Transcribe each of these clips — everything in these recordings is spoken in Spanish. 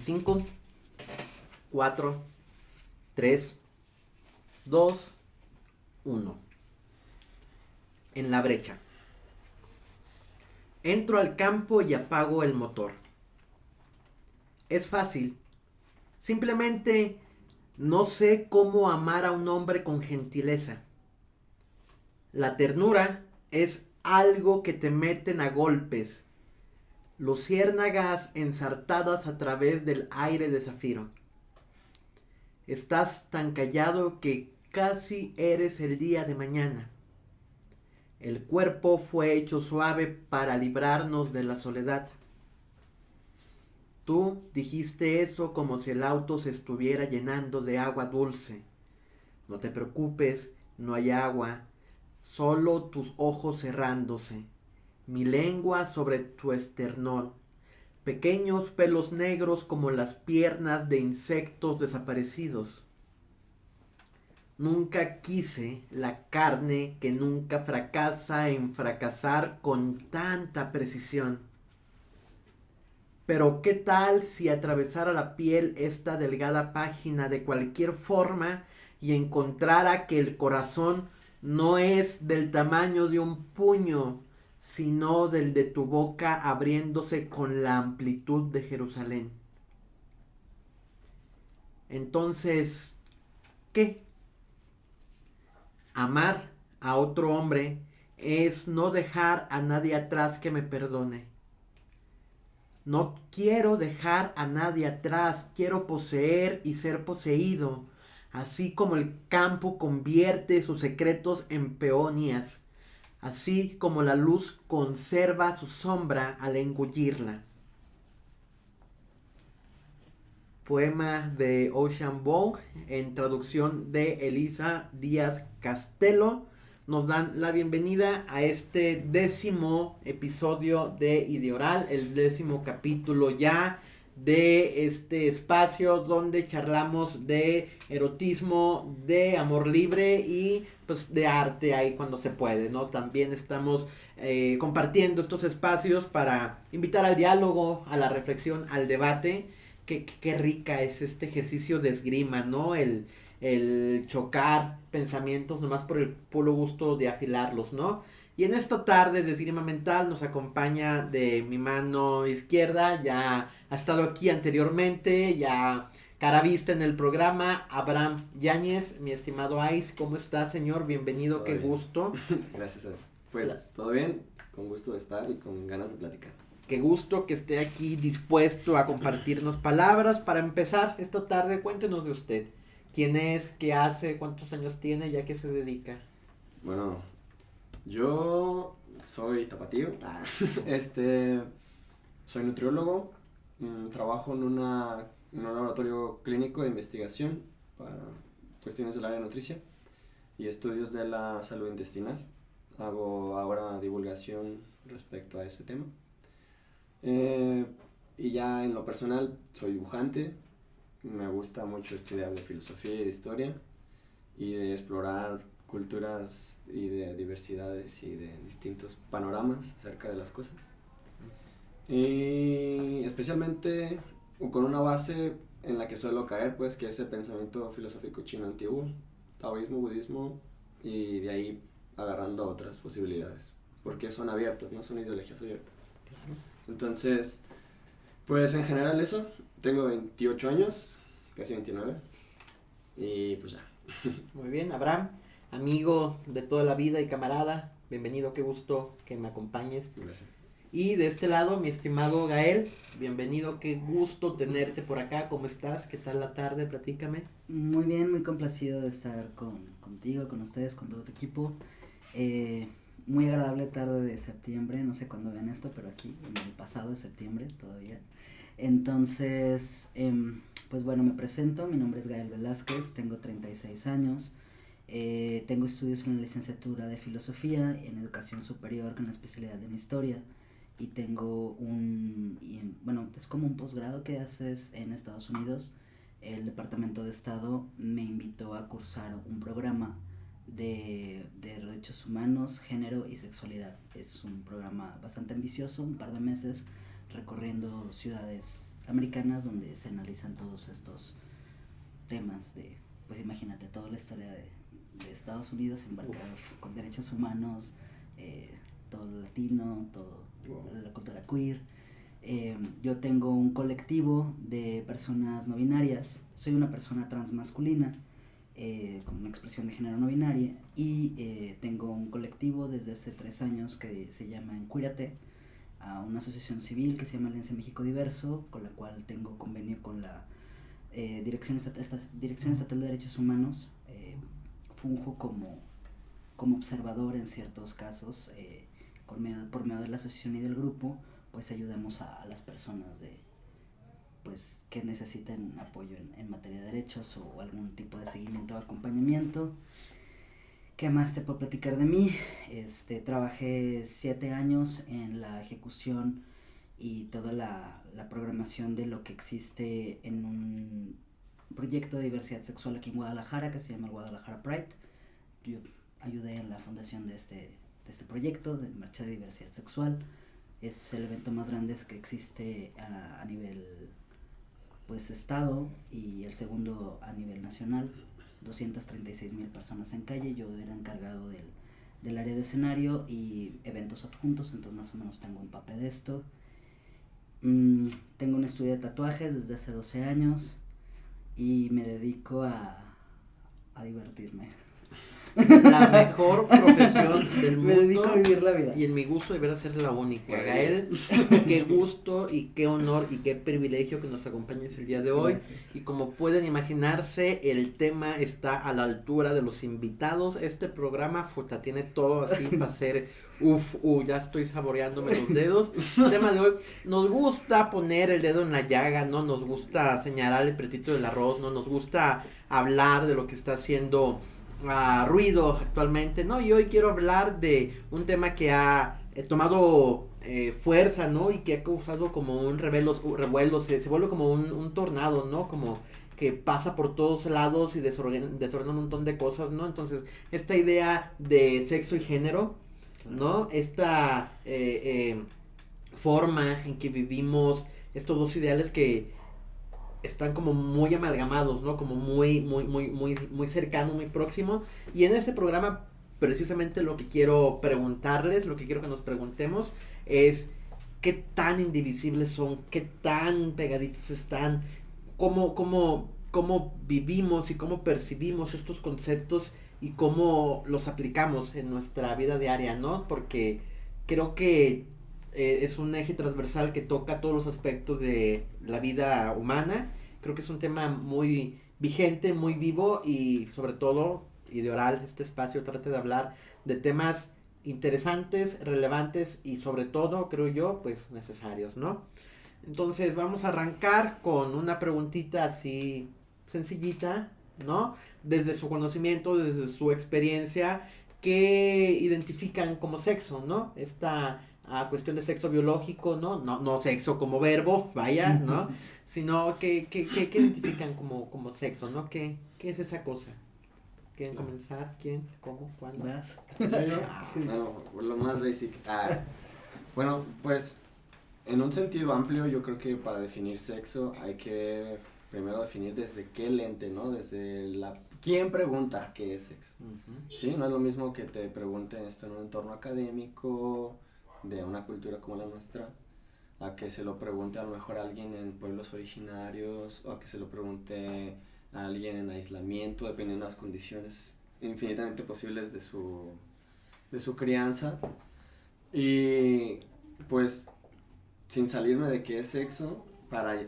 5, 4, 3, 2, 1. En la brecha. Entro al campo y apago el motor. Es fácil. Simplemente no sé cómo amar a un hombre con gentileza. La ternura es algo que te meten a golpes. Luciérnagas ensartadas a través del aire de zafiro. Estás tan callado que casi eres el día de mañana. El cuerpo fue hecho suave para librarnos de la soledad. Tú dijiste eso como si el auto se estuviera llenando de agua dulce. No te preocupes, no hay agua, solo tus ojos cerrándose. Mi lengua sobre tu esternón. Pequeños pelos negros como las piernas de insectos desaparecidos. Nunca quise la carne que nunca fracasa en fracasar con tanta precisión. Pero ¿qué tal si atravesara la piel esta delgada página de cualquier forma y encontrara que el corazón no es del tamaño de un puño, sino del de tu boca abriéndose con la amplitud de Jerusalén? Entonces, ¿qué? Amar a otro hombre es no dejar a nadie atrás que me perdone. No quiero dejar a nadie atrás, quiero poseer y ser poseído, así como el campo convierte sus secretos en peonias, así como la luz conserva su sombra al engullirla. Poema de Ocean Vuong en traducción de Elisa Díaz Castelo. Nos dan la bienvenida a este 10º episodio de Ideoral, el 10º capítulo ya de este espacio donde charlamos de erotismo, de amor libre y pues de arte ahí cuando se puede, ¿no? También estamos compartiendo estos espacios para invitar al diálogo, a la reflexión, al debate. Qué rica es este ejercicio de esgrima, ¿no? El chocar pensamientos nomás por el puro gusto de afilarlos, ¿no? Y en esta tarde de esgrima mental nos acompaña de mi mano izquierda, ya ha estado aquí anteriormente, ya cara vista en el programa, Abraham Yáñez, mi estimado Ice. ¿Cómo está, señor? Bienvenido, Todo qué bien. gusto. Gracias, pues todo bien, con gusto de estar y con ganas de platicar. Qué gusto que esté aquí dispuesto a compartirnos palabras. Para empezar esta tarde, cuéntenos de usted. ¿Quién es? ¿Qué hace? ¿Cuántos años tiene? ¿Y a qué se dedica? Bueno, yo soy tapatío, soy nutriólogo, trabajo en un laboratorio clínico de investigación para cuestiones del área nutricia y estudios de la salud intestinal. Hago ahora divulgación respecto a ese tema. Y ya en lo personal soy dibujante, me gusta mucho estudiar de filosofía y de historia y de explorar culturas y de diversidades y de distintos panoramas acerca de las cosas. Y especialmente con una base en la que suelo caer, pues, que es el pensamiento filosófico chino antiguo, taoísmo, budismo, y de ahí agarrando otras posibilidades, porque son abiertas, no son ideologías abiertas. Entonces, pues en general eso, tengo 28 años, casi 29, y pues ya. Muy bien, Abraham, amigo de toda la vida y camarada, bienvenido, qué gusto que me acompañes. Gracias. Y de este lado, mi estimado Gael, bienvenido, qué gusto tenerte por acá, ¿cómo estás? ¿Qué tal la tarde? Platícame. Muy bien, muy complacido de estar contigo, con ustedes, con todo tu equipo. Muy agradable tarde de septiembre, no sé cuándo vean esto, pero aquí, en el pasado de septiembre todavía. Entonces, pues bueno, me presento, mi nombre es Gael Velázquez, tengo 36 años, tengo estudios en la licenciatura de filosofía, en educación superior con la especialidad en historia, y tengo bueno, es como un posgrado que haces en Estados Unidos. El Departamento de Estado me invitó a cursar un programa de derechos humanos, género y sexualidad. Es un programa bastante ambicioso, un par de meses, recorriendo ciudades americanas donde se analizan todos estos temas de, pues imagínate, toda la historia de Estados Unidos embarcado con derechos humanos, todo lo latino, todo la cultura queer. Yo tengo un colectivo de personas no binarias, soy una persona transmasculina, con una expresión de género no binaria, y tengo un colectivo desde hace 3 años que se llama Encuírate, a una asociación civil que se llama Alianza México Diverso, con la cual tengo convenio con la Dirección Estatal de Derechos Humanos. Funjo como observador en ciertos casos, por medio de la asociación y del grupo, pues ayudamos a las personas pues que necesiten apoyo en materia de derechos o algún tipo de seguimiento o acompañamiento. ¿Qué más te puedo platicar de mí? Trabajé 7 años en la ejecución y toda la programación de lo que existe en un proyecto de diversidad sexual aquí en Guadalajara que se llama Guadalajara Pride. Yo ayudé en la fundación de este proyecto de marcha de diversidad sexual. Es el evento más grande que existe a nivel pues estado, y el segundo a nivel nacional. 236,000 personas en calle. Yo era encargado del área de escenario y eventos adjuntos, entonces más o menos tengo un papel de esto. Tengo un estudio de tatuajes desde hace 12 años y me dedico a divertirme. La mejor profesión del mundo. Me dedico a vivir la vida. Y en mi gusto deberá ser la única. Gael, qué gusto y qué honor y qué privilegio que nos acompañes el día de hoy. Gracias. Y como pueden imaginarse, el tema está a la altura de los invitados. Este programa tiene todo así para ser ya estoy saboreándome los dedos. El tema de hoy, nos gusta poner el dedo en la llaga, ¿no? Nos gusta señalar el pretito del arroz, ¿no? Nos gusta hablar de lo que está haciendo ruido actualmente, ¿no? Y hoy quiero hablar de un tema que ha tomado fuerza, ¿no? Y que ha causado como un revuelo, se vuelve como un tornado, ¿no? Como que pasa por todos lados y desordena un montón de cosas, ¿no? Entonces, esta idea de sexo y género, ¿no? Esta forma en que vivimos estos dos ideales que están como muy amalgamados, ¿no? Como muy cercano, muy próximo. Y en este programa, precisamente lo que quiero preguntarles, lo que quiero que nos preguntemos es qué tan indivisibles son, qué tan pegaditos están, cómo vivimos y cómo percibimos estos conceptos y cómo los aplicamos en nuestra vida diaria, ¿no? Porque creo que es un eje transversal que toca todos los aspectos de la vida humana. Creo que es un tema muy vigente, muy vivo y sobre todo Ideoral, este espacio trata de hablar de temas interesantes, relevantes y sobre todo, creo yo, pues necesarios, ¿no? Entonces vamos a arrancar con una preguntita así sencillita, ¿no? Desde su conocimiento, desde su experiencia, ¿qué identifican como sexo, ¿no? Esta cuestión de sexo biológico, no sexo como verbo, vaya, ¿no? Sino que identifican como sexo, ¿no? ¿Qué es esa cosa? ¿Quieren comenzar? ¿Quién? ¿Cómo? ¿Cuándo? ¿Vas? Sí. No, lo más basic. Bueno, pues en un sentido amplio yo creo que para definir sexo hay que primero definir desde qué lente, ¿no? Desde ¿quién pregunta qué es sexo? Uh-huh. Sí, no es lo mismo que te pregunten esto en un entorno académico de una cultura como la nuestra, a que se lo pregunte a lo mejor a alguien en pueblos originarios, o a que se lo pregunte a alguien en aislamiento, dependiendo de las condiciones infinitamente posibles de su crianza. Y pues sin salirme de qué es sexo, para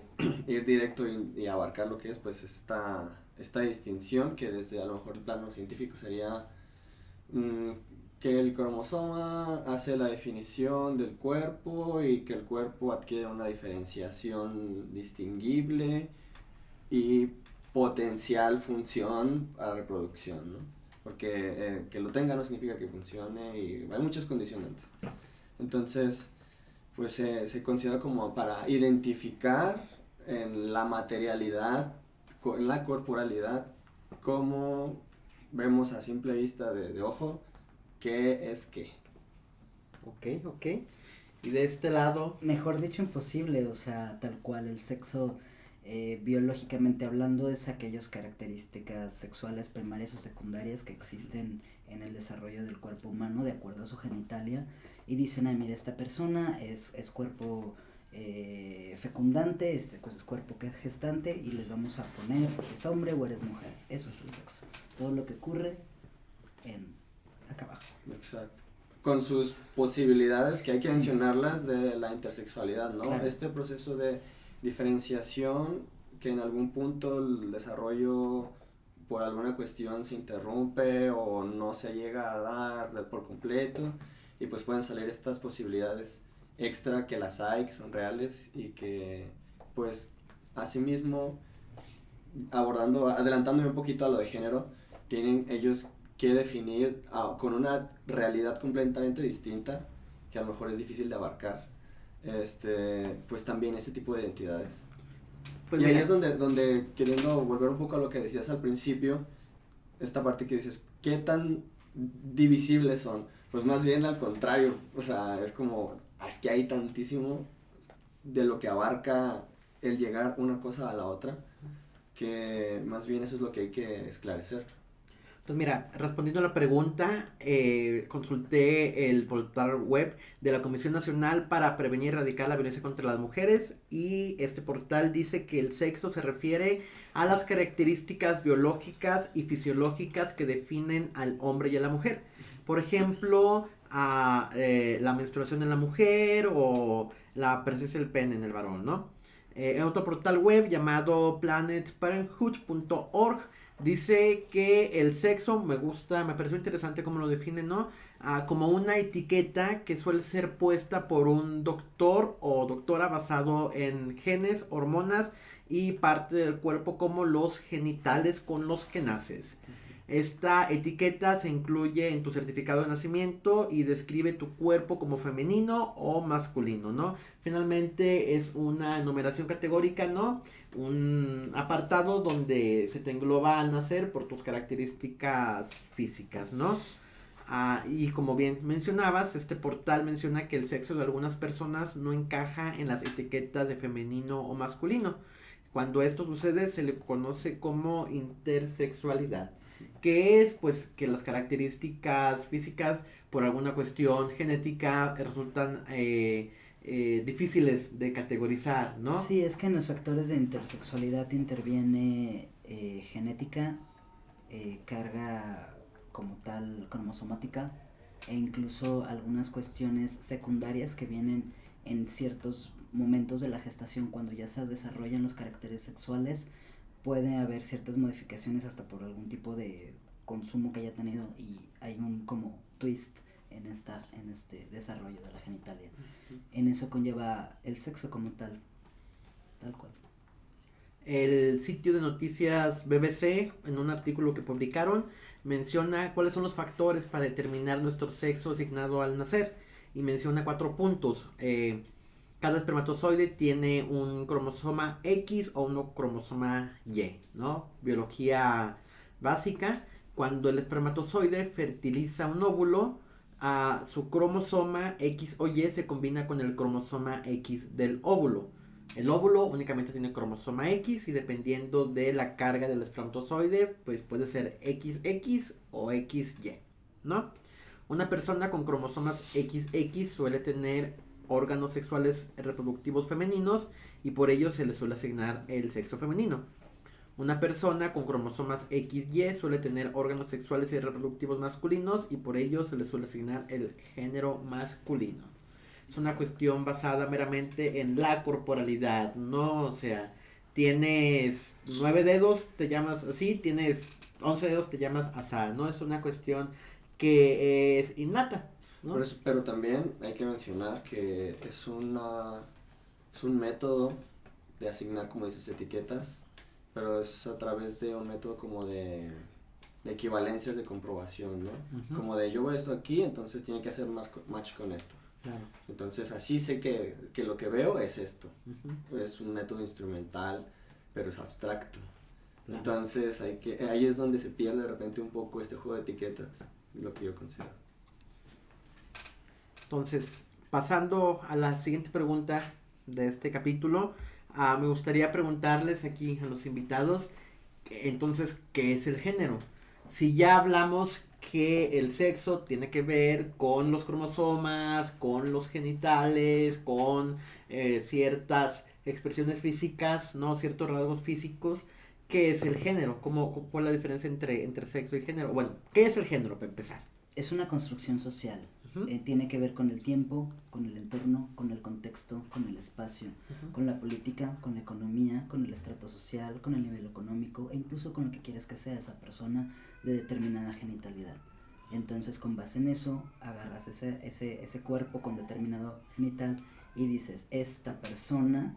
ir directo y abarcar lo que es, pues esta distinción que desde a lo mejor el plano científico sería que el cromosoma hace la definición del cuerpo y que el cuerpo adquiere una diferenciación distinguible y potencial función a reproducción, ¿no? Porque que lo tenga no significa que funcione y hay muchas condicionantes. Entonces, pues se considera como para identificar en la materialidad, en la corporalidad, cómo vemos a simple vista de ojo qué es qué. Ok. Y de este lado, Mejor dicho, imposible, o sea, tal cual, el sexo, biológicamente hablando, es aquellas características sexuales primarias o secundarias que existen en el desarrollo del cuerpo humano de acuerdo a su genitalia, y dicen, ay, mira, esta persona es cuerpo fecundante, este pues, es cuerpo que es gestante, y les vamos a poner, ¿eres hombre o eres mujer? Eso es el sexo, todo lo que ocurre en acá abajo. Exacto. Con sus posibilidades, que hay que Sí. mencionarlas, de la intersexualidad, ¿no? Claro. Este proceso de diferenciación, que en algún punto el desarrollo por alguna cuestión se interrumpe o no se llega a dar por completo, y pues pueden salir estas posibilidades extra, que las hay, que son reales, y que pues asimismo, adelantándome un poquito a lo de género, tienen ellos que definir con una realidad completamente distinta, que a lo mejor es difícil de abarcar, pues también ese tipo de identidades. pues Y ahí mira, es donde, queriendo volver un poco a lo que decías al principio, esta parte que dices, ¿qué tan divisibles son? Pues más bien al contrario, o sea, es como, es que hay tantísimo de lo que abarca el llegar una cosa a la otra, que más bien eso es lo que hay que esclarecer. Pues mira, respondiendo a la pregunta, consulté el portal web de la Comisión Nacional para Prevenir y Erradicar la Violencia contra las Mujeres, y este portal dice que el sexo se refiere a las características biológicas y fisiológicas que definen al hombre y a la mujer. Por ejemplo, la menstruación en la mujer o la presencia del pene en el varón, ¿no? En otro portal web llamado planetparenthood.org dice que el sexo, me pareció interesante cómo lo define, ¿no? Como una etiqueta que suele ser puesta por un doctor o doctora basado en genes, hormonas y parte del cuerpo como los genitales con los que naces. Esta etiqueta se incluye en tu certificado de nacimiento y describe tu cuerpo como femenino o masculino, ¿no? Finalmente es una enumeración categórica, ¿no? Un apartado donde se te engloba al nacer por tus características físicas, ¿no? Y como bien mencionabas, este portal menciona que el sexo de algunas personas no encaja en las etiquetas de femenino o masculino. Cuando esto sucede se le conoce como intersexualidad, que es pues que las características físicas por alguna cuestión genética resultan difíciles de categorizar, ¿no? Sí, es que en los factores de intersexualidad interviene genética, carga como tal cromosomática, e incluso algunas cuestiones secundarias que vienen en ciertos momentos de la gestación, cuando ya se desarrollan los caracteres sexuales. Puede haber ciertas modificaciones hasta por algún tipo de consumo que haya tenido, y hay un como twist en este desarrollo de la genitalia. En eso conlleva el sexo como tal cual. El sitio de noticias BBC, en un artículo que publicaron, menciona cuáles son los factores para determinar nuestro sexo asignado al nacer, y menciona 4 puntos. Cada espermatozoide tiene un cromosoma X o un cromosoma Y, ¿no? Biología básica. Cuando el espermatozoide fertiliza un óvulo, su cromosoma X o Y se combina con el cromosoma X del óvulo. El óvulo únicamente tiene cromosoma X, y dependiendo de la carga del espermatozoide, pues puede ser XX o XY, ¿no? Una persona con cromosomas XX suele tener órganos sexuales reproductivos femeninos, y por ello se le suele asignar el sexo femenino. Una persona con cromosomas XY suele tener órganos sexuales y reproductivos masculinos, y por ello se le suele asignar el género masculino. Es una cuestión basada meramente en la corporalidad, ¿no? O sea, tienes 9 dedos, te llamas así, tienes 11 dedos, te llamas asá, ¿no? Es una cuestión que es innata, ¿no? Pero también hay que mencionar que es un método de asignar, como dices, etiquetas, pero es a través de un método como de equivalencias de comprobación, ¿no? Uh-huh. Como de yo veo esto aquí, entonces tiene que hacer match con esto. Claro. Entonces así sé que lo que veo es esto. Uh-huh. Es un método instrumental, pero es abstracto. Claro. Entonces ahí es donde se pierde de repente un poco este juego de etiquetas, lo que yo considero. Entonces, pasando a la siguiente pregunta de este capítulo, me gustaría preguntarles aquí a los invitados, entonces, ¿qué es el género? Si ya hablamos que el sexo tiene que ver con los cromosomas, con los genitales, con ciertas expresiones físicas, ¿no? Ciertos rasgos físicos. ¿Qué es el género? ¿Cuál es la diferencia entre sexo y género? Bueno, ¿qué es el género para empezar? Es una construcción social. Uh-huh. Tiene que ver con el tiempo, con el entorno, con el contexto, con el espacio, Uh-huh. con la política, con la economía, con el estrato social, con el nivel económico e incluso con lo que quieres que sea esa persona de determinada genitalidad. Entonces, con base en eso, agarras ese cuerpo con determinado genital y dices, esta persona,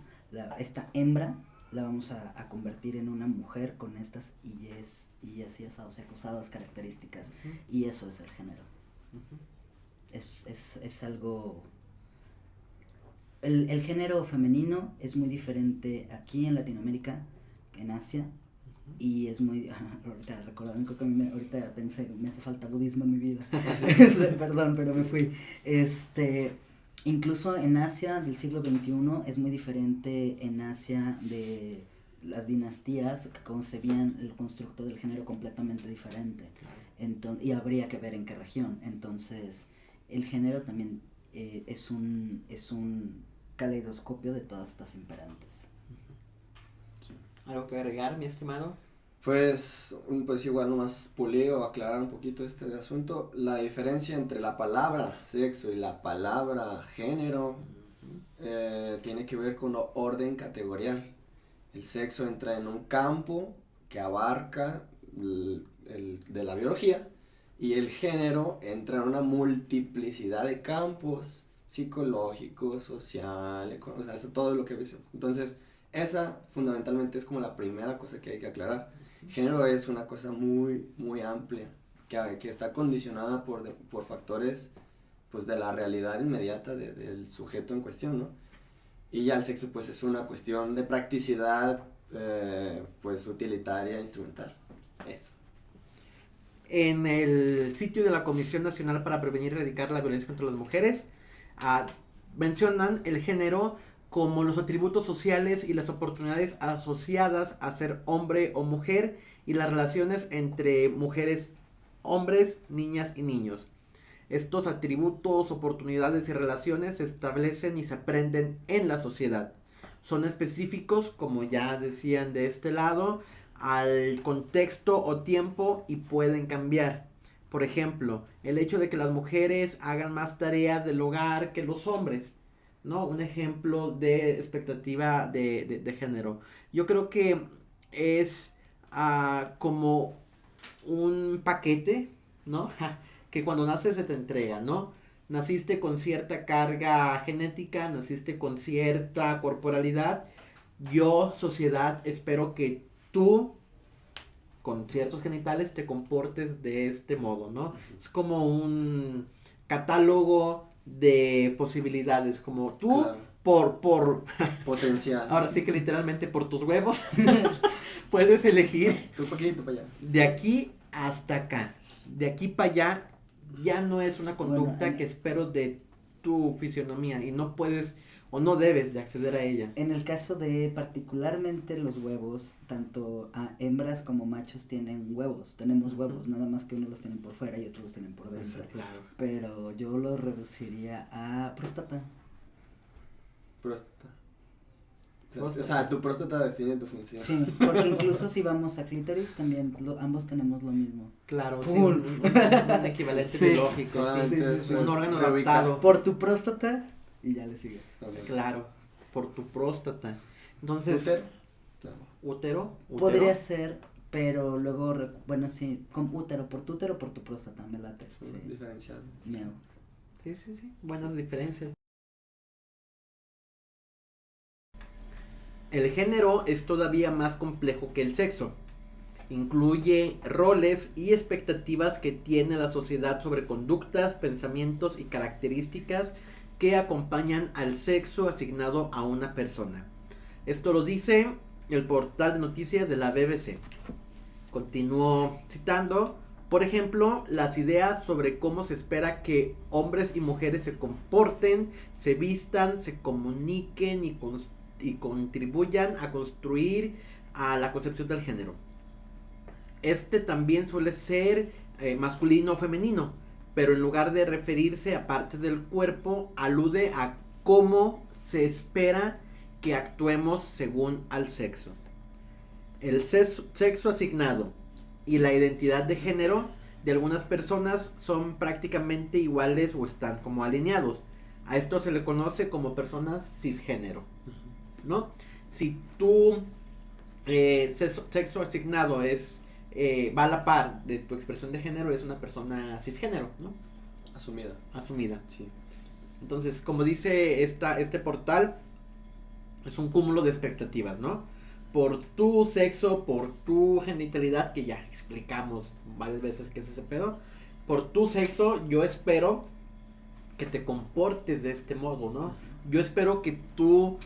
esta hembra, la vamos a convertir en una mujer con estas y así asadas características. Uh-huh. Y eso es el género. Uh-huh. Es algo... El género femenino es muy diferente aquí en Latinoamérica que en Asia. Uh-huh. Y es muy... ahorita recordando, creo que ahorita pensé, me hace falta budismo en mi vida. Perdón, pero me fui. Incluso en Asia del siglo XXI es muy diferente en Asia de las dinastías que concebían el constructo del género completamente diferente. Claro. Y habría que ver en qué región. Entonces, el género también es un caleidoscopio de todas estas imperantes. ¿Algo que agregar, mi estimado? Pues igual nomás pulir o aclarar un poquito este asunto. La diferencia entre la palabra sexo y la palabra género tiene que ver con orden categorial. El sexo entra en un campo que abarca de la biología, y el género entra en una multiplicidad de campos psicológicos, social, o sea, eso todo lo que ves. Entonces, esa fundamentalmente es como la primera cosa que hay que aclarar. Género es una cosa muy, muy amplia, que está condicionada por factores pues de la realidad inmediata del sujeto en cuestión, ¿no? Y ya el sexo pues es una cuestión de practicidad pues utilitaria, instrumental. Eso. En el sitio de la Comisión Nacional para Prevenir y Erradicar la Violencia contra las Mujeres, mencionan el género como los atributos sociales y las oportunidades asociadas a ser hombre o mujer y las relaciones entre mujeres, hombres, niñas y niños. Estos atributos, oportunidades y relaciones se establecen y se aprenden en la sociedad. Son específicos, como ya decían de este lado, al contexto o tiempo y pueden cambiar. Por ejemplo, el hecho de que las mujeres hagan más tareas del hogar que los hombres, ¿no? Un ejemplo de expectativa de género. Yo creo que es como un paquete, ¿no? Que cuando naces se te entrega, ¿no? Naciste con cierta carga genética, naciste con cierta corporalidad. Yo, sociedad, espero que tú, con ciertos genitales, te comportes de este modo, ¿no? Es como un catálogo de posibilidades, como tú, Claro. por Potencial. ahora sí que literalmente por tus huevos puedes elegir Tú para aquí, tú para allá. de aquí hasta acá. De aquí para allá ya no es una conducta Bueno, que espero de tu fisionomía y no puedes o no debes de acceder a ella. En el caso de particularmente los huevos, tanto hembras como machos tienen huevos, tenemos huevos, nada más que unos los tienen por fuera y otros los tienen por dentro. Claro. Pero yo lo reduciría a próstata. Próstata. O sea, tu próstata define tu función. Sí, porque incluso si vamos a clítoris también ambos tenemos lo mismo. Claro, sí, Cool. un equivalente Sí. biológico, sí, sí. un órgano Reubicar. adaptado. Por tu próstata y ya le sigues. También. Claro, por tu próstata. Entonces, ¿Útero? Claro. ¿útero? Podría ser, pero luego, bueno, sí, con útero, por tu próstata, me late. Sí. Diferencial. Miau. Sí, buenas diferencias. El género es todavía más complejo que el sexo. Incluye roles y expectativas que tiene la sociedad sobre conductas, pensamientos y características que acompañan al sexo asignado a una persona. Esto lo dice el portal de noticias de la BBC. Continúo citando: Por ejemplo, las ideas sobre cómo se espera que hombres y mujeres se comporten, se vistan, se comuniquen y contribuyan a construir a la concepción del género. Este también suele ser masculino o femenino, pero en lugar de referirse a parte del cuerpo, alude a cómo se espera que actuemos según al sexo. El sexo asignado y la identidad de género de algunas personas son prácticamente iguales o están como alineados. A esto se le conoce como personas cisgénero, ¿no? Si tu sexo asignado va a la par de tu expresión de género, es una persona cisgénero, ¿no? Asumida. Sí. Entonces, como dice este portal, es un cúmulo de expectativas, ¿no? Por tu sexo, por tu genitalidad, que ya explicamos varias veces que es ese pedo, por tu sexo, yo espero que te comportes de este modo, ¿no? Yo espero que tú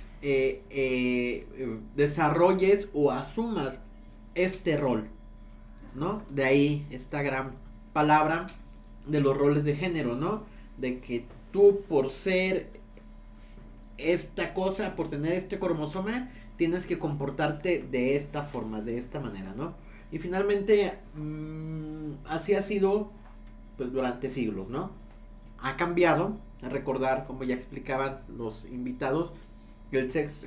desarrolles o asumas este rol, ¿no? De ahí esta gran palabra de los roles de género, ¿no? De que tú, por ser esta cosa, por tener este cromosoma, tienes que comportarte de esta forma, de esta manera, ¿no? Y finalmente, así ha sido, pues, durante siglos, ¿no? Ha cambiado, a recordar, como ya explicaban los invitados, que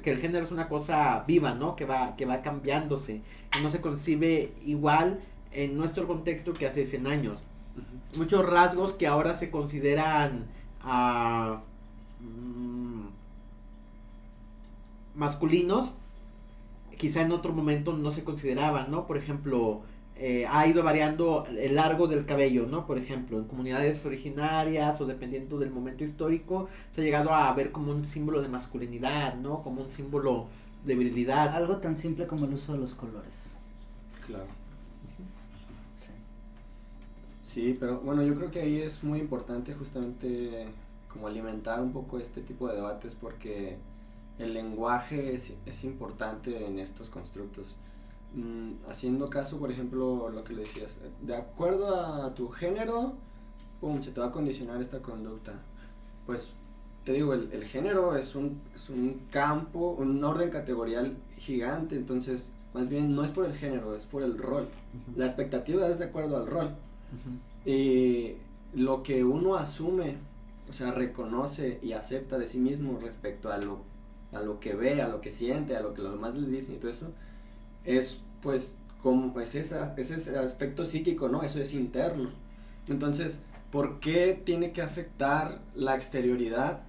el género es una cosa viva, ¿no? Que va cambiándose, que no se concibe igual en nuestro contexto que hace 100 años. Muchos rasgos que ahora se consideran masculinos, quizá en otro momento no se consideraban, ¿no? Por ejemplo, ha ido variando el largo del cabello, ¿no? Por ejemplo, en comunidades originarias o dependiendo del momento histórico, se ha llegado a ver como un símbolo de masculinidad, ¿no? Como un símbolo de virilidad. Algo tan simple como el uso de los colores. Claro. Sí. Sí, pero bueno, yo creo que ahí es muy importante justamente como alimentar un poco este tipo de debates porque el lenguaje es importante en estos constructos. Haciendo caso, por ejemplo, lo que le decías, de acuerdo a tu género, se te va a condicionar esta conducta. Pues te digo, el género es un campo, un orden categorial gigante, entonces más bien no es por el género, es por el rol. La expectativa es de acuerdo al rol. Y lo que uno asume, o sea, reconoce y acepta de sí mismo respecto a lo que ve, a lo que siente, a lo que los demás le dicen y todo eso, es pues como pues ese aspecto psíquico, ¿no? Eso es interno. Entonces, ¿por qué tiene que afectar la exterioridad?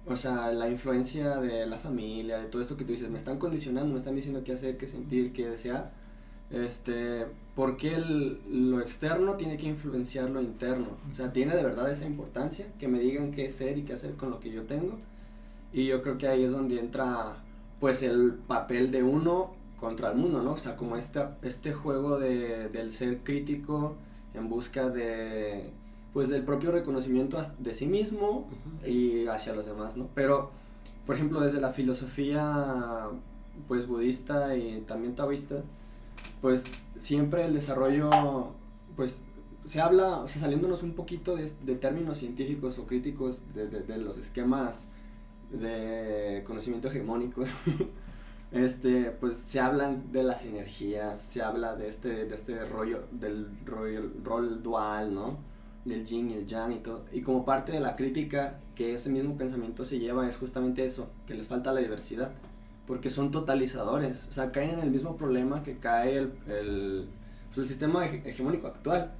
O sea, la influencia de la familia, de todo esto que tú dices, me están condicionando, me están diciendo qué hacer, qué sentir, qué desear. ¿Por qué lo externo tiene que influenciar lo interno? O sea, ¿tiene de verdad esa importancia? Que me digan qué ser y qué hacer con lo que yo tengo. Y yo creo que ahí es donde entra pues el papel de uno contra el mundo, ¿no? O sea, como este juego del ser crítico en busca de pues del propio reconocimiento de sí mismo y hacia los demás, ¿no? Pero, por ejemplo, desde la filosofía pues budista y también taoísta, pues siempre el desarrollo pues se habla, o sea, saliéndonos un poquito de términos científicos o críticos de los esquemas de conocimiento hegemónicos, pues se hablan de las energías, se habla de este rollo, del rol dual, ¿no? Del yin y el yang y todo, y como parte de la crítica que ese mismo pensamiento se lleva es justamente eso, que les falta la diversidad, porque son totalizadores, o sea, caen en el mismo problema que cae el sistema hegemónico actual.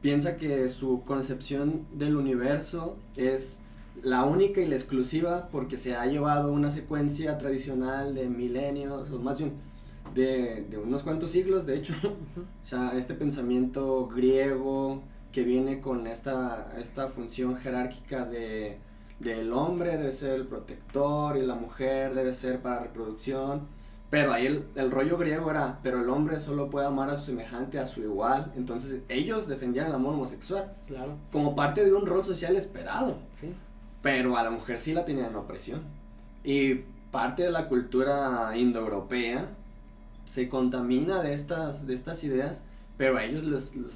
Piensa que su concepción del universo es la única y la exclusiva porque se ha llevado una secuencia tradicional de milenios, o más bien de unos cuantos siglos, de hecho. O sea, este pensamiento griego que viene con esta función jerárquica del hombre debe ser el protector y la mujer debe ser para reproducción, pero ahí el rollo griego era, pero el hombre solo puede amar a su semejante, a su igual. Entonces ellos defendían el amor homosexual, claro, como parte de un rol social esperado, sí, pero a la mujer sí la tenían en opresión. Y parte de la cultura indoeuropea se contamina de estas ideas pero a ellos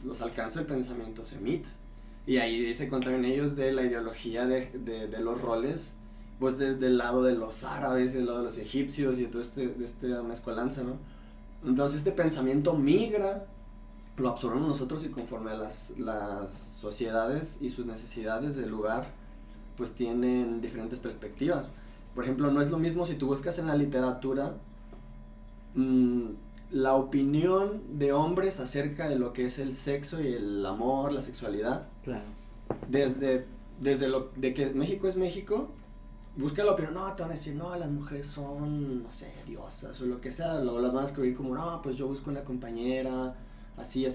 los alcanza el pensamiento semita. Y ahí se contraen ellos de la ideología de los roles, pues del lado de los árabes, del lado de los egipcios y de toda esta mezcolanza, ¿no? Entonces este pensamiento migra, lo absorbemos nosotros y conforme a las sociedades y sus necesidades del lugar, pues tienen diferentes perspectivas. Por ejemplo, no es lo mismo si tú buscas en la literatura la opinión de hombres acerca de lo que es el sexo y el amor, la sexualidad. Claro. Desde de que México es México, busca la opinión, no, te van a decir, no, las mujeres son, no sé, diosas o lo que sea, o las van a escribir como, no, pues yo busco una compañera, así.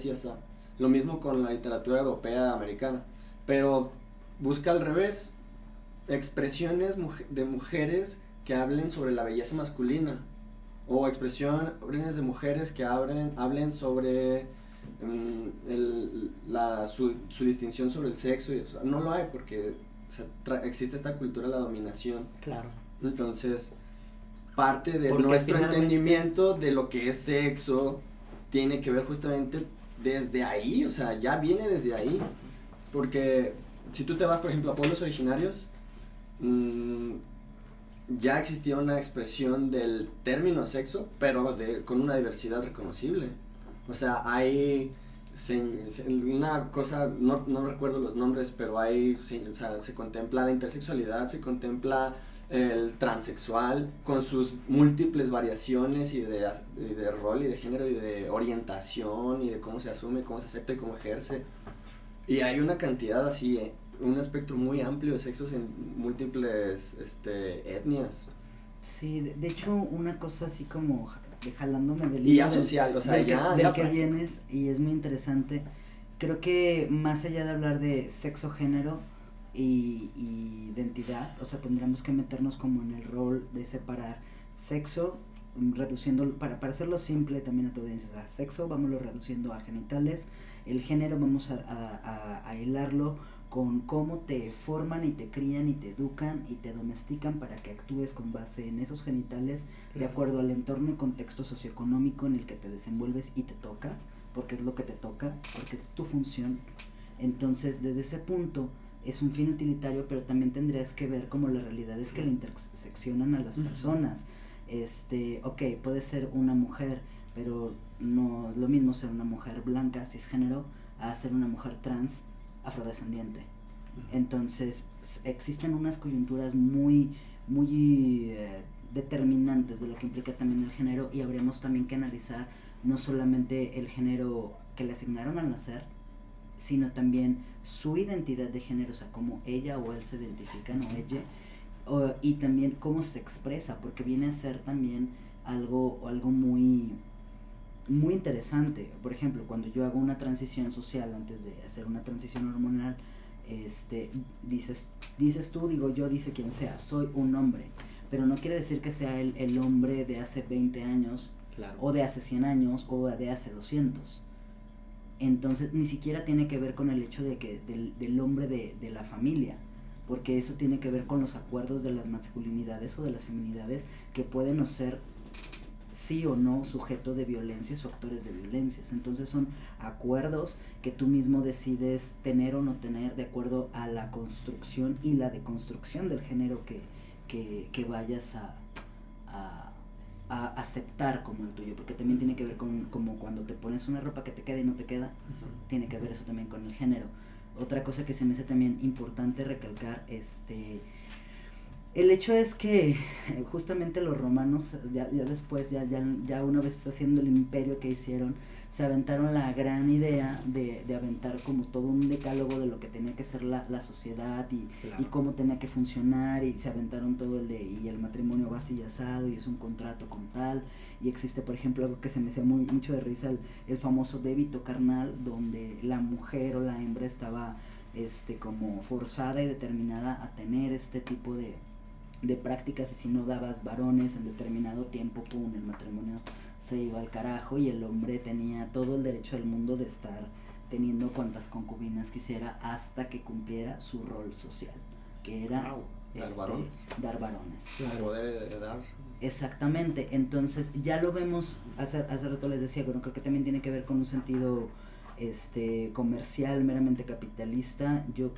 Lo mismo con la literatura europea, americana, pero busca al revés, expresiones de mujeres que hablen sobre la belleza masculina, o expresiones de mujeres que hablen sobre su distinción sobre el sexo. O sea, no lo hay porque existe esta cultura de la dominación. Claro. Entonces, parte de Porque nuestro finalmente entendimiento de lo que es sexo tiene que ver justamente desde ahí, o sea, ya viene desde ahí. Porque si tú te vas, por ejemplo, a pueblos originarios, ya existía una expresión del término sexo, pero con una diversidad reconocible. O sea, hay una cosa, no recuerdo los nombres, pero se contempla la intersexualidad, se contempla el transexual con sus múltiples variaciones y de rol y de género y de orientación y de cómo se asume, cómo se acepta y cómo ejerce. Y hay una cantidad así, un espectro muy amplio de sexos en múltiples etnias. Sí, de hecho, una cosa así como jalándome del y ya social, o sea, del que vienes, y es muy interesante. Creo que más allá de hablar de sexo, género y identidad, o sea, tendríamos que meternos como en el rol de separar sexo, reduciendo, para hacerlo simple también a tu audiencia, o sea, sexo vámonos reduciendo a genitales, el género vamos a hilarlo con cómo te forman y te crían y te educan y te domestican para que actúes con base en esos genitales, de acuerdo al entorno y contexto socioeconómico en el que te desenvuelves y te toca, porque es lo que te toca, porque es tu función. Entonces, desde ese punto, es un fin utilitario, pero también tendrías que ver como las realidades que le interseccionan a las personas. Ok, puede ser una mujer, pero no es lo mismo ser una mujer blanca, cisgénero, a ser una mujer trans, afrodescendiente. Entonces existen unas coyunturas muy determinantes de lo que implica también el género, y habríamos también que analizar no solamente el género que le asignaron al nacer, sino también su identidad de género, o sea, cómo ella o él se identifican, o ella, y también cómo se expresa, porque viene a ser también algo muy interesante. Por ejemplo, cuando yo hago una transición social antes de hacer una transición hormonal, dices tú, digo yo, dice quien sea, soy un hombre, pero no quiere decir que sea el hombre de hace 20 años, claro, o de hace 100 años, o de hace 200. Entonces ni siquiera tiene que ver con el hecho de que del hombre de la familia, porque eso tiene que ver con los acuerdos de las masculinidades o de las feminidades que pueden no ser sí o no sujeto de violencias o actores de violencias. Entonces son acuerdos que tú mismo decides tener o no tener de acuerdo a la construcción y la deconstrucción del género que vayas a aceptar como el tuyo, porque también tiene que ver con como cuando te pones una ropa que te queda y no te queda, tiene que ver eso también con el género. Otra cosa que se me hace también importante recalcar, el hecho es que justamente los romanos, ya después, ya una vez haciendo el imperio que hicieron, se aventaron la gran idea de aventar como todo un decálogo de lo que tenía que ser la sociedad claro, y cómo tenía que funcionar, y se aventaron todo y el matrimonio va así y asado, y es un contrato con tal, y existe, por ejemplo, algo que se me hacía mucho de risa, el famoso débito carnal, donde la mujer o la hembra estaba como forzada y determinada a tener este tipo de prácticas, y si no dabas varones en determinado tiempo, pum, el matrimonio se iba al carajo, y el hombre tenía todo el derecho del mundo de estar teniendo cuantas concubinas quisiera hasta que cumpliera su rol social, que era dar varones. dar varones. Claro. Poder dar Exactamente, entonces ya lo vemos, hace rato les decía, bueno, creo que también tiene que ver con un sentido comercial, meramente capitalista. Yo,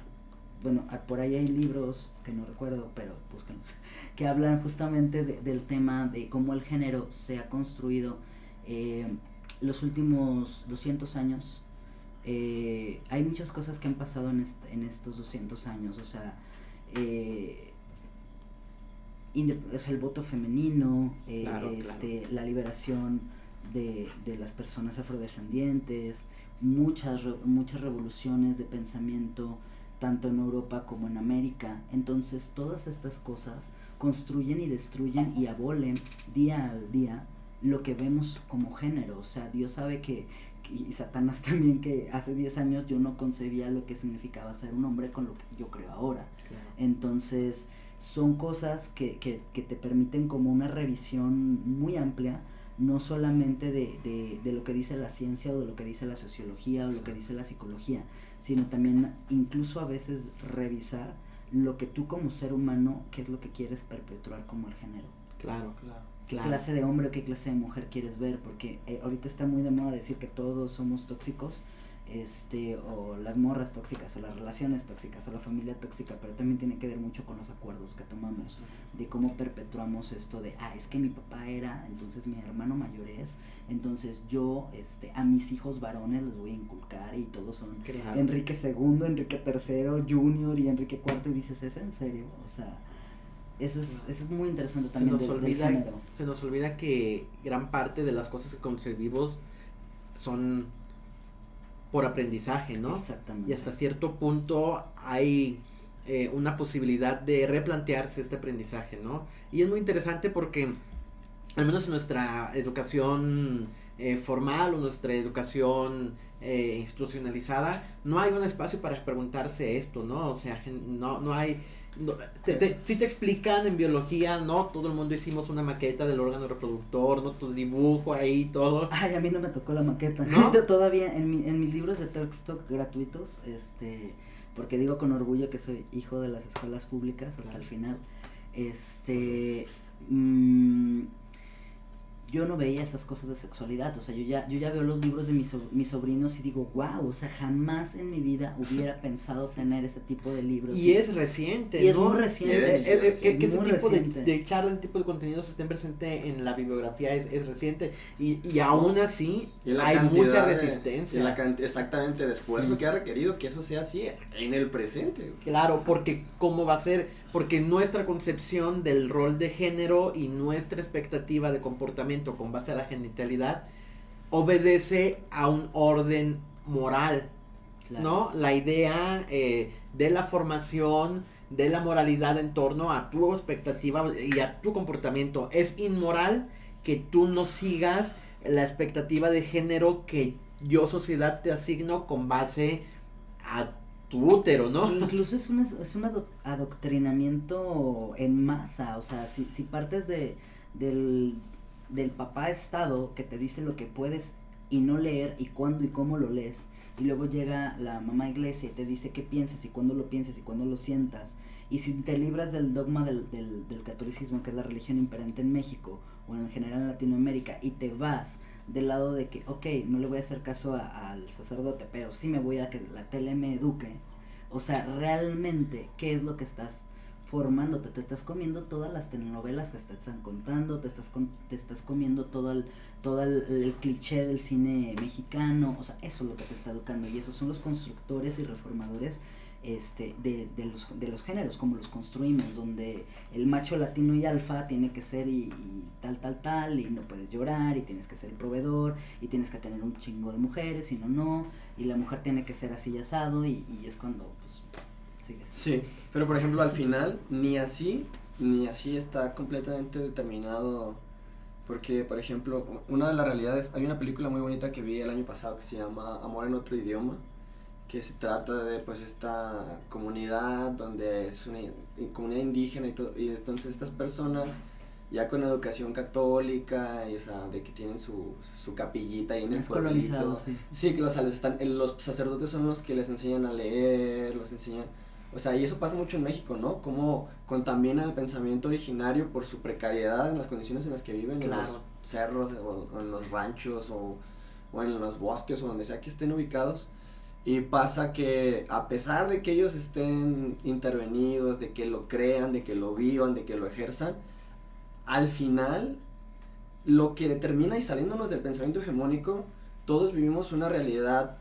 bueno, por ahí hay libros que no recuerdo, pero búsquenlos, que hablan justamente del tema de cómo el género se ha construido los últimos 200 años. Hay muchas cosas que han pasado en estos 200 años, o sea, el voto femenino, Claro. la liberación de las personas afrodescendientes, muchas revoluciones de pensamiento, tanto en Europa como en América. Entonces todas estas cosas construyen y destruyen y abolen día al día lo que vemos como género. O sea, Dios sabe y Satanás también, que hace 10 años yo no concebía lo que significaba ser un hombre con lo que yo creo ahora. Claro. Entonces son cosas que te permiten como una revisión muy amplia, no solamente de lo que dice la ciencia o de lo que dice la sociología o lo que dice la psicología, sino también incluso a veces revisar lo que tú como ser humano, qué es lo que quieres perpetuar como el género. Claro. ¿Qué clase de hombre o qué clase de mujer quieres ver? Porque ahorita está muy de moda decir que todos somos tóxicos, o las morras tóxicas, o las relaciones tóxicas, o la familia tóxica, pero también tiene que ver mucho con los acuerdos que tomamos, de cómo perpetuamos esto de, es que mi papá era, entonces mi hermano mayor es, entonces yo, a mis hijos varones les voy a inculcar, y todos son Enrique II, Enrique III, Junior y Enrique IV, y dices, ¿es en serio? O sea, eso es muy interesante también del género. Se nos olvida que gran parte de las cosas que concebimos son por aprendizaje, ¿no? Exactamente. Y hasta cierto punto hay una posibilidad de replantearse este aprendizaje, ¿no? Y es muy interesante porque, al menos en nuestra educación formal o nuestra educación institucionalizada, no hay un espacio para preguntarse esto, ¿no? O sea, no hay... sí te explican en biología, ¿no? Todo el mundo hicimos una maqueta del órgano reproductor, ¿no? Tu dibujo ahí, todo. Ay, a mí no me tocó la maqueta, ¿no? Todavía en mis libros de texto gratuitos, porque digo con orgullo que soy hijo de las escuelas públicas hasta el final, yo no veía esas cosas de sexualidad. O sea, yo ya veo los libros de mis sobrinos y digo, wow, o sea, jamás en mi vida hubiera pensado tener ese tipo de libros. Y es reciente, y ¿no? Es muy reciente. Que ese tipo de charlas, ese tipo de contenidos estén presentes en la bibliografía es reciente. Y aún así hay mucha resistencia. Exactamente, de esfuerzo que ha requerido que eso sea así en el presente. Claro, porque ¿cómo va a ser? Porque nuestra concepción del rol de género y nuestra expectativa de comportamiento con base a la genitalidad obedece a un orden moral, claro, ¿no? La idea de la formación de la moralidad en torno a tu expectativa y a tu comportamiento. Es inmoral que tú no sigas la expectativa de género que yo, sociedad, te asigno con base a tu útero, ¿no? Incluso es un adoctrinamiento en masa. O sea, si partes del papá estado que te dice lo que puedes y no leer, y cuándo y cómo lo lees, y luego llega la mamá iglesia y te dice qué piensas y cuándo lo piensas y cuándo lo sientas, y si te libras del dogma del catolicismo, que es la religión imperante en México o en general en Latinoamérica, y te vas del lado de que, no le voy a hacer caso al sacerdote, pero sí me voy a que la tele me eduque. O sea, realmente, ¿qué es lo que estás formándote? Te estás comiendo todas las telenovelas que te están contando, te estás comiendo todo el cliché del cine mexicano. O sea, eso es lo que te está educando, y esos son los constructores y reformadores de los géneros, como los construimos, donde el macho latino y alfa tiene que ser y tal, y no puedes llorar, y tienes que ser el proveedor, y tienes que tener un chingo de mujeres, y no, y la mujer tiene que ser así y asado, y es cuando, pues, sigues. Sí, pero por ejemplo al final, ni así está completamente determinado, porque por ejemplo, una de las realidades, hay una película muy bonita que vi el año pasado que se llama Amor en otro idioma, que se trata de pues esta comunidad donde es una comunidad indígena y todo, y entonces estas personas ya con educación católica, y, o sea, de que tienen su capillita ahí en el pueblito, sí. Sí, que los sacerdotes son los que les enseñan a leer, los enseñan O sea, y eso pasa mucho en México, ¿no? Cómo contamina el pensamiento originario por su precariedad en las condiciones en las que viven, en los cerros o en los ranchos o en los bosques o donde sea que estén ubicados. Y pasa que a pesar de que ellos estén intervenidos, de que lo crean, de que lo vivan, de que lo ejerzan, al final lo que determina, y saliéndonos del pensamiento hegemónico, todos vivimos una realidad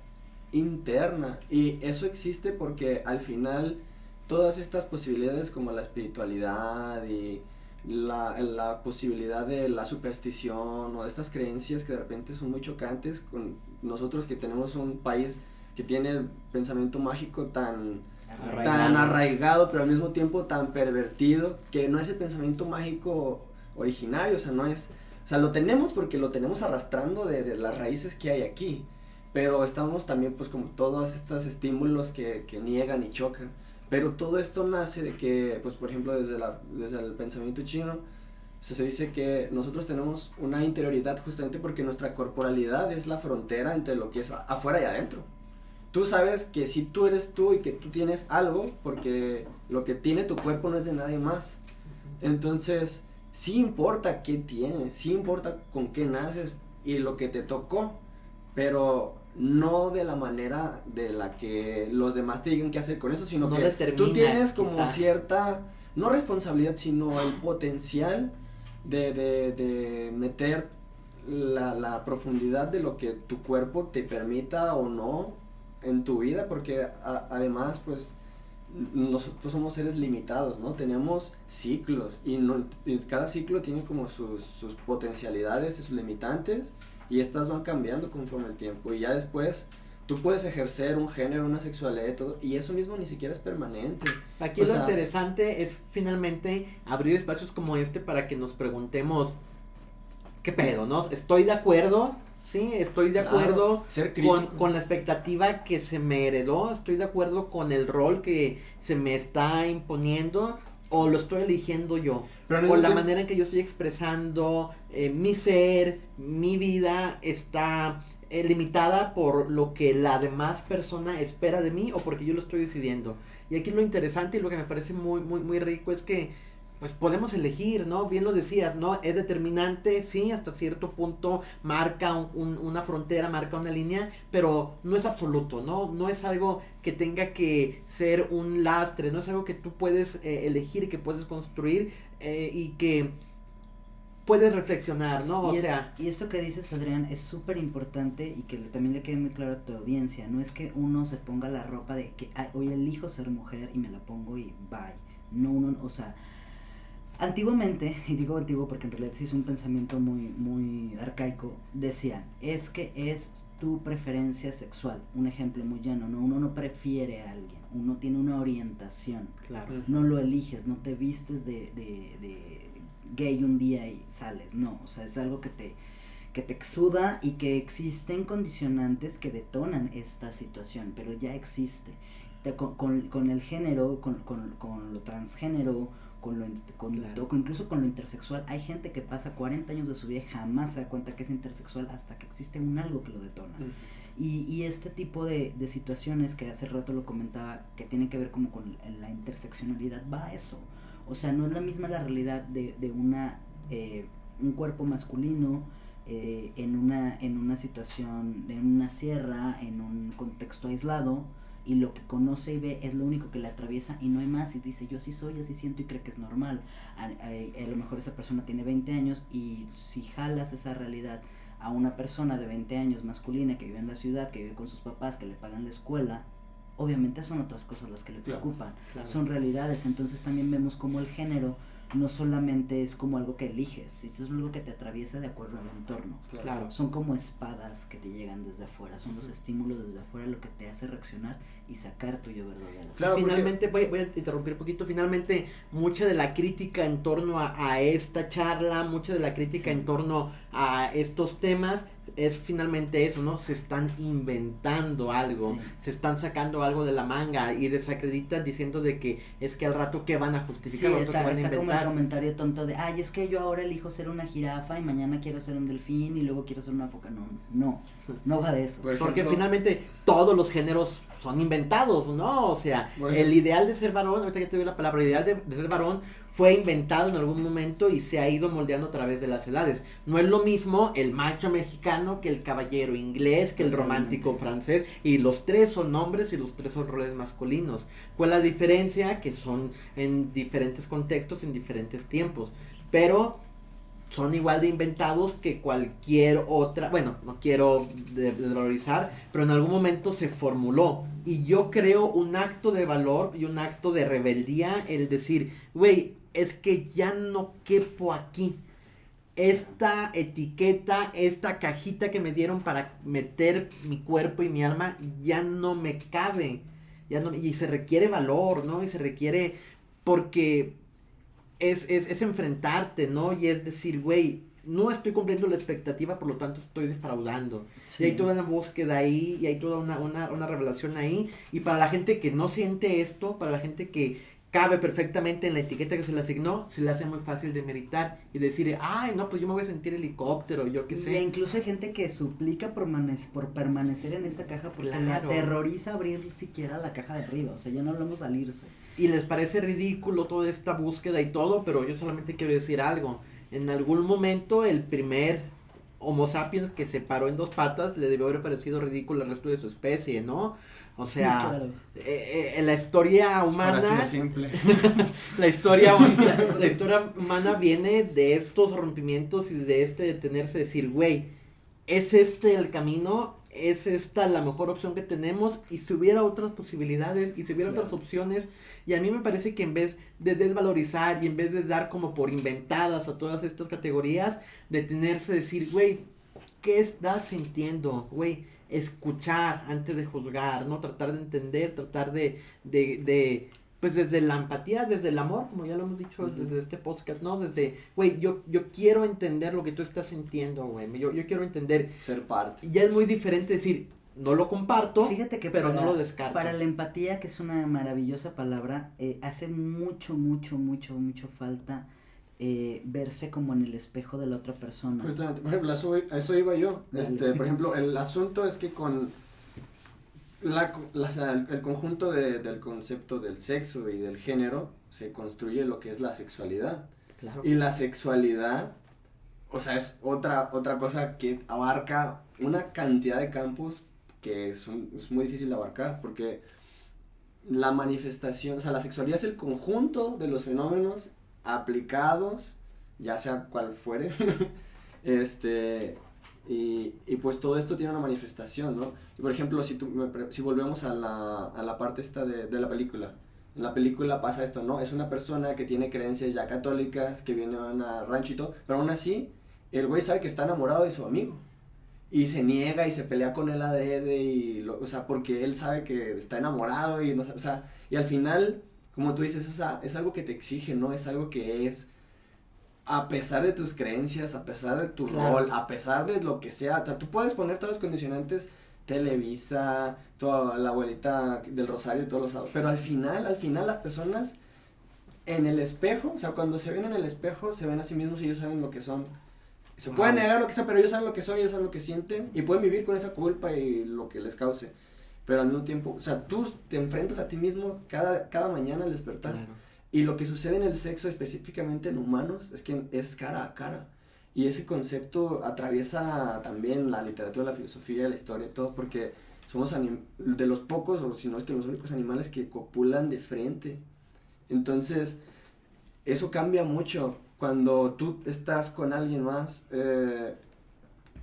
interna, y eso existe porque al final todas estas posibilidades como la espiritualidad y la posibilidad de la superstición o de estas creencias que de repente son muy chocantes con nosotros, que tenemos un país que tiene el pensamiento mágico tan arraigado, pero al mismo tiempo tan pervertido, que no es el pensamiento mágico originario, o sea, no es, o sea, lo tenemos porque lo tenemos arrastrando de las raíces que hay aquí, pero estamos también pues como todos estos estímulos que niegan y chocan, pero todo esto nace de que, pues por ejemplo desde el pensamiento chino, se dice que nosotros tenemos una interioridad justamente porque nuestra corporalidad es la frontera entre lo que es afuera y adentro. Tú sabes que si tú eres tú y que tú tienes algo, porque lo que tiene tu cuerpo no es de nadie más. Entonces, sí importa qué tienes, sí importa con qué naces y lo que te tocó, pero no de la manera de la que los demás te digan qué hacer con eso, sino no que tú tienes como quizá cierta, no responsabilidad, sino el potencial de meter la profundidad de lo que tu cuerpo te permita o no en tu vida, porque además pues nosotros somos seres limitados, ¿no? Tenemos ciclos y cada ciclo tiene como sus potencialidades y sus limitantes, y estas van cambiando conforme el tiempo, y ya después tú puedes ejercer un género, una sexualidad y todo, y eso mismo ni siquiera es permanente. Aquí lo interesante es finalmente abrir espacios como este para que nos preguntemos ¿qué pedo, no? Estoy de acuerdo. Sí, estoy de acuerdo con la expectativa que se me heredó, estoy de acuerdo con el rol que se me está imponiendo, o lo estoy eligiendo yo, o la manera en que yo estoy expresando mi ser, mi vida está limitada por lo que la demás persona espera de mí o porque yo lo estoy decidiendo. Y aquí lo interesante y lo que me parece muy, muy, muy rico es que pues podemos elegir, ¿no? Bien lo decías, ¿no? Es determinante, sí, hasta cierto punto marca una frontera, marca una línea, pero no es absoluto, ¿no? No es algo que tenga que ser un lastre, no es algo que tú puedes elegir, que puedes construir y que puedes reflexionar, ¿no? Y esto que dices, Adrián, es súper importante y que también le quede muy claro a tu audiencia. No es que uno se ponga la ropa de que hoy elijo ser mujer y me la pongo y bye. No, uno, o sea, antiguamente, y digo antiguo porque en realidad sí es un pensamiento muy, muy arcaico, decían, es que es tu preferencia sexual. Un ejemplo muy llano, ¿no? Uno no prefiere a alguien, uno tiene una orientación. Claro. No lo eliges, no te vistes de gay un día y sales, no, o sea, es algo que te exuda y que existen condicionantes que detonan esta situación, pero ya existe. Con el género, con lo transgénero, incluso con lo intersexual, hay gente que pasa 40 años de su vida y jamás se da cuenta que es intersexual hasta que existe algo que lo detona. Y este tipo de situaciones que hace rato lo comentaba, que tienen que ver como con la interseccionalidad, va a eso. O sea, no es la misma la realidad de un cuerpo masculino en una situación, en una sierra, en un contexto aislado, y lo que conoce y ve es lo único que le atraviesa y no hay más, y dice yo así soy, así siento y cree que es normal. A lo mejor esa persona tiene 20 años y si jalas esa realidad a una persona de 20 años masculina que vive en la ciudad, que vive con sus papás, que le pagan la escuela, obviamente son otras cosas las que le preocupan, claro. Son realidades. Entonces también vemos como el género no solamente es como algo que eliges, es algo que te atraviesa de acuerdo al entorno. Claro. Son como espadas que te llegan desde afuera, son los estímulos desde afuera lo que te hace reaccionar y sacar tu yo verdadero. Claro, finalmente, voy a interrumpir un poquito, finalmente mucha de la crítica en torno a esta charla, mucha de la crítica en torno a estos temas es finalmente eso, ¿no? Se están inventando algo, se están sacando algo de la manga y desacreditan diciendo de que es que al rato que van a justificar, Sí, al rato que van a está como el inventar. comentario tonto de, ay, es que yo ahora elijo ser una jirafa y mañana quiero ser un delfín y luego quiero ser una foca. No va de eso. Por ejemplo, Porque finalmente todos los géneros son inventados, ¿no? O sea, Bueno. el ideal de ser varón, ahorita que te doy la palabra, el ideal de ser varón fue inventado en algún momento y se ha ido moldeando a través de las edades. No es lo mismo el macho mexicano que el caballero inglés, que el romántico francés, y los tres son hombres y los tres son roles masculinos. ¿Cuál es la diferencia? Que son en diferentes contextos, en diferentes tiempos, pero son igual de inventados que cualquier otra, bueno, no quiero desvalorizar, pero en algún momento se formuló. Y yo creo un acto de valor y un acto de rebeldía el decir, güey, es que ya no quepo aquí. Esta etiqueta, esta cajita que me dieron para meter mi cuerpo y mi alma, ya no me cabe. Ya no, y se requiere valor, ¿no? Y se requiere, porque es enfrentarte, ¿no? Y es decir, güey, no estoy cumpliendo la expectativa, por lo tanto estoy defraudando. Sí. Y hay toda una búsqueda ahí, y hay toda una revelación ahí. Y para la gente que no siente esto, para la gente que cabe perfectamente en la etiqueta que se le asignó, se le hace muy fácil de meditar y decir, ay, no, pues yo me voy a sentir helicóptero, yo qué Y sé. incluso hay gente que suplica por permanecer en esa caja porque le Claro. aterroriza abrir siquiera la caja de arriba, o sea, ya no hablamos salirse. Y les parece ridículo toda esta búsqueda y todo, pero yo solamente quiero decir algo. En algún momento el primer Homo sapiens que se paró en dos patas le debió haber parecido ridículo al resto de su especie, ¿no? O sea, Claro. En la historia humana, así de simple. la historia humana viene de estos rompimientos y de este detenerse, decir, güey, es este el camino, es esta la mejor opción que tenemos, y si hubiera otras posibilidades, y si hubiera otras opciones, y a mí me parece que en vez de desvalorizar y en vez de dar como por inventadas a todas estas categorías, detenerse, decir, güey, ¿qué estás sintiendo? Güey, escuchar antes de juzgar, ¿no? Tratar de entender, tratar de pues desde la empatía, desde el amor, como ya lo hemos dicho desde este podcast, ¿no? Desde, güey, yo quiero entender lo que tú estás sintiendo, güey, yo quiero entender. Ser parte. Y ya es muy diferente decir, no lo comparto, Fíjate que pero para, no lo descarto. Para la empatía, que es una maravillosa palabra, hace mucho falta verse como en el espejo de la otra persona. Justamente, por ejemplo, a eso iba yo. Dale. Por ejemplo, el asunto es que con el conjunto del concepto del sexo y del género se construye lo que es la sexualidad. Claro. Y la sexualidad, o sea, es otra cosa que abarca una cantidad de campos que es muy difícil de abarcar, porque la manifestación, o sea, la sexualidad es el conjunto de los fenómenos aplicados, ya sea cual fuere, y pues todo esto tiene una manifestación, ¿no? Y por ejemplo, si volvemos a la parte esta de la película, en la película pasa esto, ¿no? Es una persona que tiene creencias ya católicas, que viene a una ranchito, pero aún así, el güey sabe que está enamorado de su amigo, y se niega y se pelea con él adrede, o sea, porque él sabe que está enamorado, y no, o sea, y al final, como tú dices, o sea, es algo que te exige, ¿no? Es algo que es, a pesar de tus creencias, a pesar de tu rol, a pesar de lo que sea, tú puedes poner todos los condicionantes, Televisa, toda la abuelita del Rosario y todos los, pero al final las personas en el espejo, o sea, cuando se ven en el espejo, se ven a sí mismos y ellos saben lo que son. Se pueden negar lo que sea, pero ellos saben lo que son, ellos saben lo que sienten, y pueden vivir con esa culpa y lo que les cause. Pero al mismo tiempo, o sea, tú te enfrentas a ti mismo cada mañana al despertar. Claro. Y lo que sucede en el sexo, específicamente en humanos, es que es cara a cara. Y ese concepto atraviesa también la literatura, la filosofía, la historia y todo, porque somos de los pocos, o si no es que los únicos animales que copulan de frente. Entonces, eso cambia mucho. Cuando tú estás con alguien más,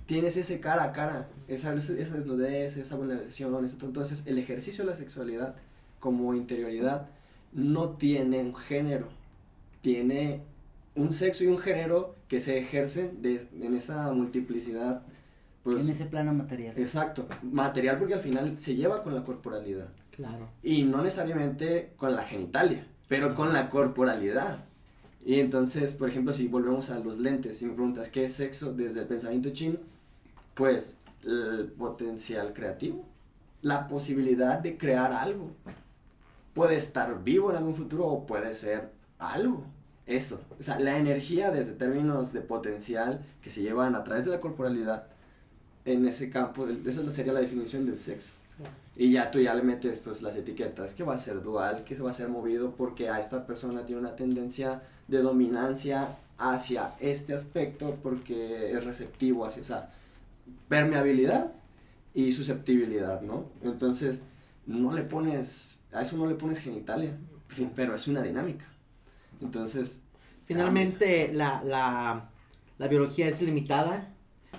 tienes ese cara a cara, esa desnudez, esa vulneración, entonces el ejercicio de la sexualidad como interioridad no tiene un género, tiene un sexo y un género que se ejercen en esa multiplicidad. Pues, en ese plano material. Exacto, material, porque al final se lleva con la corporalidad. Claro. Y no necesariamente con la genitalia, pero con la corporalidad. Y entonces, por ejemplo, si volvemos a los lentes, si me preguntas qué es sexo desde el pensamiento chino, pues el potencial creativo, la posibilidad de crear algo. Puede estar vivo en algún futuro o puede ser algo. Eso, o sea, la energía desde términos de potencial que se llevan a través de la corporalidad, en ese campo, esa sería la definición del sexo. Y ya tú ya le metes pues las etiquetas, que va a ser dual, que se va a ser movido porque a esta persona tiene una tendencia de dominancia hacia este aspecto porque es receptivo hacia, o sea, permeabilidad y susceptibilidad, ¿no? Entonces, a eso no le pones genitalia, pero es una dinámica. Entonces, finalmente la biología es limitada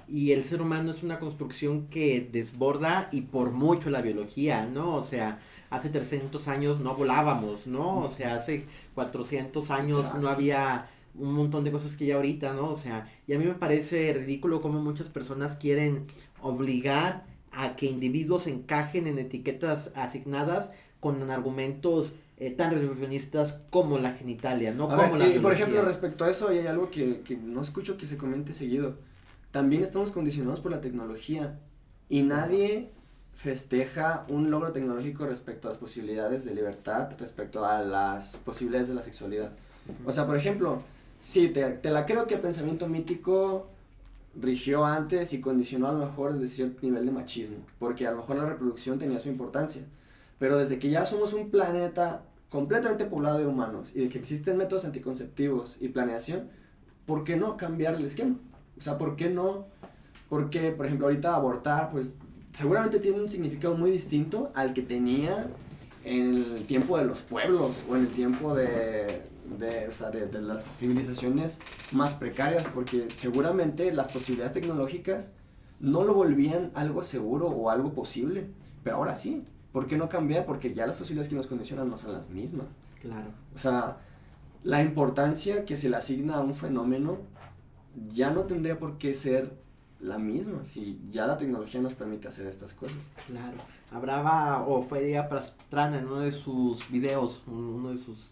y el ser humano es una construcción que desborda y por mucho la biología, ¿no? O sea, hace 300 años no volábamos, ¿no? O sea, hace 400 años exacto, no había un montón de cosas que ya ahorita, ¿no? O sea, y a mí me parece ridículo cómo muchas personas quieren obligar a que individuos encajen en etiquetas asignadas con argumentos tan reduccionistas como la genitalia, no A como ver, la y por biología. ejemplo, respecto a eso, hay algo que no escucho que se comente seguido. También estamos condicionados por la tecnología y nadie festeja un logro tecnológico respecto a las posibilidades de libertad, respecto a las posibilidades de la sexualidad. O sea, por ejemplo, sí, te la creo que el pensamiento mítico rigió antes y condicionó a lo mejor desde cierto nivel de machismo, porque a lo mejor la reproducción tenía su importancia. Pero desde que ya somos un planeta completamente poblado de humanos y de que existen métodos anticonceptivos y planeación, ¿por qué no cambiar el esquema? O sea, ¿por qué no? Porque, por ejemplo, ahorita abortar, pues seguramente tiene un significado muy distinto al que tenía en el tiempo de los pueblos o en el tiempo o sea, de las civilizaciones más precarias, porque seguramente las posibilidades tecnológicas no lo volvían algo seguro o algo posible, pero ahora sí. ¿Por qué no cambiar? Porque ya las posibilidades que nos condicionan no son las mismas. Claro. O sea, la importancia que se le asigna a un fenómeno ya no tendría por qué ser la misma si ya la tecnología nos permite hacer estas cosas. Claro. Hablaba Ofelia Pastrana en uno de sus videos, uno de sus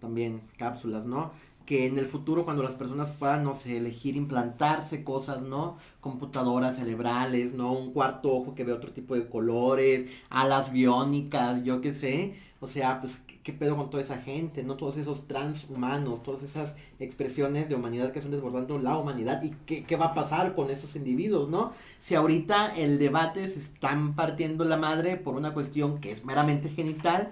también cápsulas, ¿no? Que en el futuro cuando las personas puedan, no sé, elegir implantarse cosas, ¿no? Computadoras cerebrales, ¿no? Un cuarto ojo que ve otro tipo de colores, alas biónicas, yo qué sé. O sea, pues, ¿qué pedo con toda esa gente, ¿no? Todos esos transhumanos, todas esas expresiones de humanidad que están desbordando la humanidad. ¿Y qué va a pasar con esos individuos, ¿no? Si ahorita el debate se están partiendo la madre por una cuestión que es meramente genital,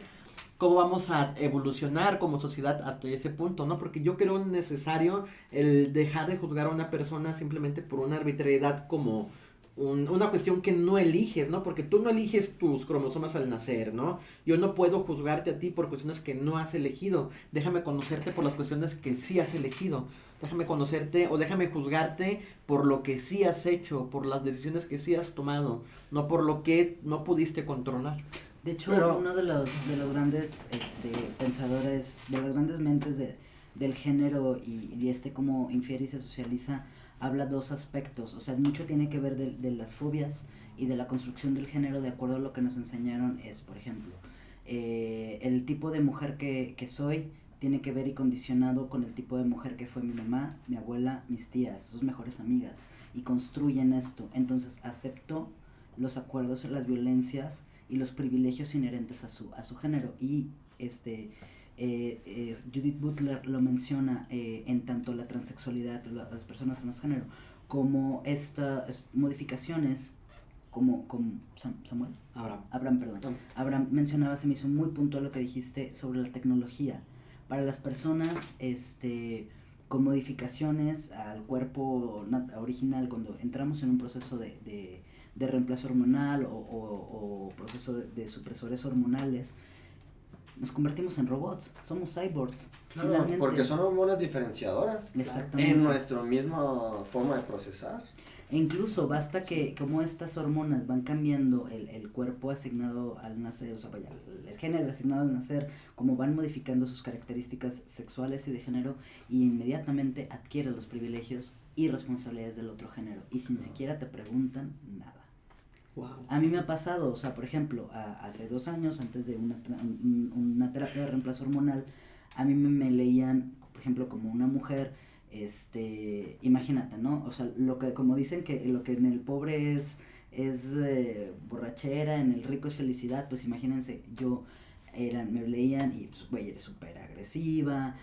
¿cómo vamos a evolucionar como sociedad hasta ese punto, no? Porque yo creo necesario el dejar de juzgar a una persona simplemente por una arbitrariedad como una cuestión que no eliges, ¿no? Porque tú no eliges tus cromosomas al nacer, ¿no? Yo no puedo juzgarte a ti por cuestiones que no has elegido. Déjame conocerte por las cuestiones que sí has elegido. Déjame conocerte o déjame juzgarte por lo que sí has hecho, por las decisiones que sí has tomado, no por lo que no pudiste controlar. De hecho, uno de los grandes pensadores, de las grandes mentes del género y cómo infiere y se socializa, habla dos aspectos. O sea, mucho tiene que ver de las fobias y de la construcción del género de acuerdo a lo que nos enseñaron es, por ejemplo, el tipo de mujer que soy tiene que ver y condicionado con el tipo de mujer que fue mi mamá, mi abuela, mis tías, sus mejores amigas, y construyen esto. Entonces acepto los acuerdos, las violencias y los privilegios inherentes a su género. Y Judith Butler lo menciona en tanto la transexualidad, las personas transgénero, como estas modificaciones, como Samuel. Abraham, perdón. Abraham mencionaba, se me hizo muy puntual lo que dijiste sobre la tecnología. Para las personas con modificaciones al cuerpo original, cuando entramos en un proceso de reemplazo hormonal o proceso de supresores hormonales, nos convertimos en robots, somos cyborgs. Claro, finalmente, porque son hormonas diferenciadoras. Exactamente. En nuestra misma forma de procesar. E incluso basta que como estas hormonas van cambiando el cuerpo asignado al nacer, o sea, vaya, el género asignado al nacer, como van modificando sus características sexuales y de género, y inmediatamente adquiere los privilegios y responsabilidades del otro género, y sin siquiera te preguntan nada. Wow. A mí me ha pasado, o sea, por ejemplo, hace 2 años, antes de una terapia de reemplazo hormonal, a mí me leían, por ejemplo, como una mujer Imagínate, ¿no? O sea, lo que, como dicen que lo que en el pobre es borrachera, en el rico es felicidad, pues imagínense, me leían y pues, güey, eres súper agresiva,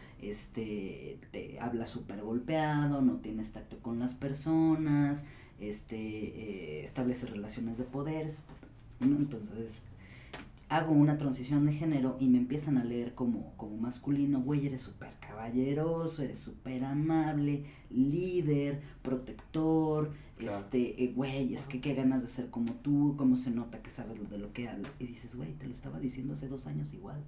te hablas súper golpeado, no tienes tacto con las personas, estableces relaciones de poderes, ¿no? Entonces, hago una transición de género y me empiezan a leer como masculino, güey, eres súper caballeroso, eres súper amable, líder, protector, Claro. güey, es que qué ganas de ser como tú, cómo se nota que sabes de lo que hablas, y dices, güey, te lo estaba diciendo hace 2 años igual,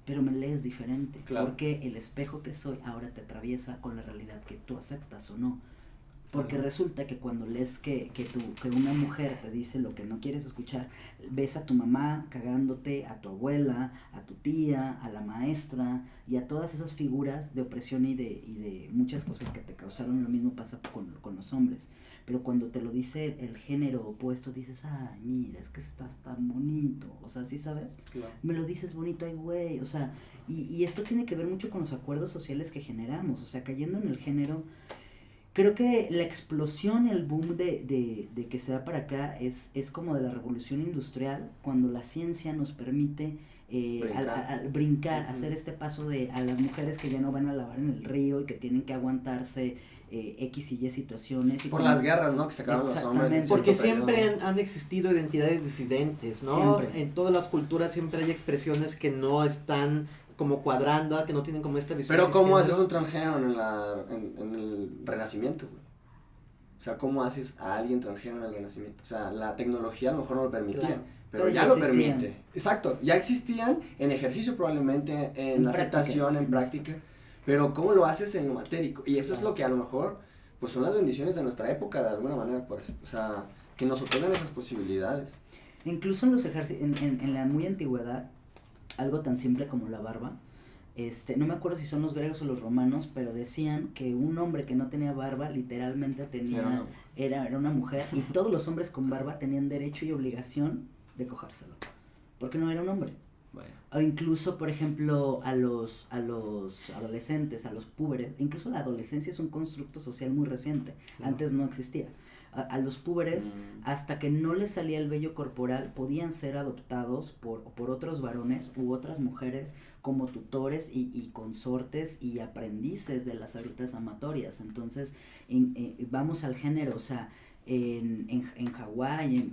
pero me lees diferente, Claro. porque el espejo que soy ahora te atraviesa con la realidad que tú aceptas o no. Porque resulta que cuando lees que una mujer te dice lo que no quieres escuchar, ves a tu mamá cagándote, a tu abuela, a tu tía, a la maestra y a todas esas figuras de opresión y de muchas cosas que te causaron. Lo mismo pasa con los hombres. Pero cuando te lo dice el género opuesto, dices, ay, mira, es que estás tan bonito. O sea, ¿sí sabes? Claro. Me lo dices bonito, ay, güey. O sea, y esto tiene que ver mucho con los acuerdos sociales que generamos. O sea, cayendo en el género, creo que la explosión, el boom de que se da para acá es como de la revolución industrial, cuando la ciencia nos permite brincar, hacer este paso a las mujeres que ya no van a lavar en el río y que tienen que aguantarse X y Y situaciones. Y por las guerras, ¿no? Que sacaron los hombres. En porque cierto siempre periodo. han existido identidades disidentes, ¿no? Siempre. En todas las culturas siempre hay expresiones que no están como cuadrando, que no tienen como esta visión. Pero ¿cómo haces un transgénero en el Renacimiento, güey? O sea, ¿cómo haces a alguien transgénero en el Renacimiento? O sea, la tecnología a lo mejor no lo permitía, Claro. pero Pero ya ya lo existían. permite. Exacto, ya existían en ejercicio probablemente, en aceptación, en práctica, pero ¿cómo lo haces en lo matérico? Y eso es lo que a lo mejor, pues son las bendiciones de nuestra época, de alguna manera, pues, o sea, que nos otorgan esas posibilidades. Incluso en los ejércitos, en la muy antigüedad, algo tan simple como la barba, no me acuerdo si son los griegos o los romanos, pero decían que un hombre que no tenía barba literalmente era una mujer, y todos los hombres con barba tenían derecho y obligación de cogérselo, porque no era un hombre. Vaya. O incluso, por ejemplo, a los adolescentes, a los púberes, incluso la adolescencia es un constructo social muy reciente, antes no existía. A los púberes, hasta que no les salía el vello corporal, podían ser adoptados por otros varones u otras mujeres como tutores y consortes y aprendices de las artes amatorias. Entonces, vamos al género, o sea, en Hawái,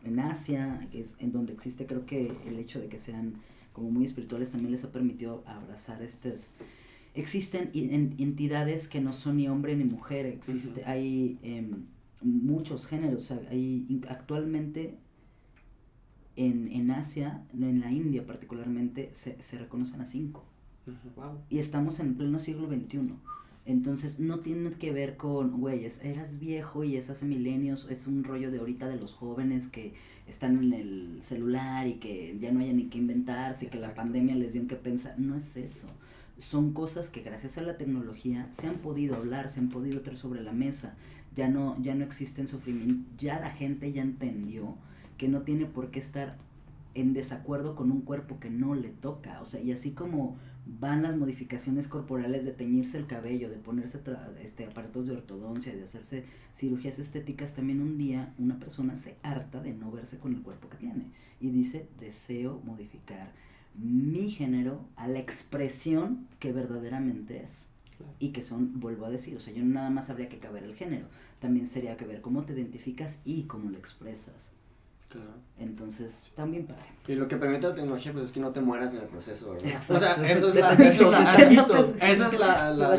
en Asia, que es en donde existe, creo que el hecho de que sean como muy espirituales también les ha permitido abrazar existen entidades que no son ni hombre ni mujer, hay muchos géneros, o sea, hay actualmente en Asia, en la India particularmente, se reconocen a 5. Wow. Y estamos en pleno siglo XXI. Entonces no tiene que ver con, güey, eras viejo y es hace milenios, es un rollo de ahorita de los jóvenes que están en el celular y que ya no hay ni qué inventarse, y que la pandemia les dio en qué pensar. No es eso. Son cosas que gracias a la tecnología se han podido hablar, se han podido traer sobre la mesa. Ya no existen sufrimiento. Ya la gente ya entendió que no tiene por qué estar en desacuerdo con un cuerpo que no le toca. O sea, y así como van las modificaciones corporales de teñirse el cabello, de ponerse aparatos de ortodoncia, de hacerse cirugías estéticas, también un día una persona se harta de no verse con el cuerpo que tiene y dice, deseo modificar mi género a la expresión que verdaderamente es. Claro. Y que son, vuelvo a decir, o sea, yo no nada más habría que caber el género, también sería que ver cómo te identificas y cómo lo expresas. Claro. Entonces, también padre. Y lo que permite la tecnología, pues es que no te mueras en el proceso, ¿verdad? Exacto. O sea, eso es la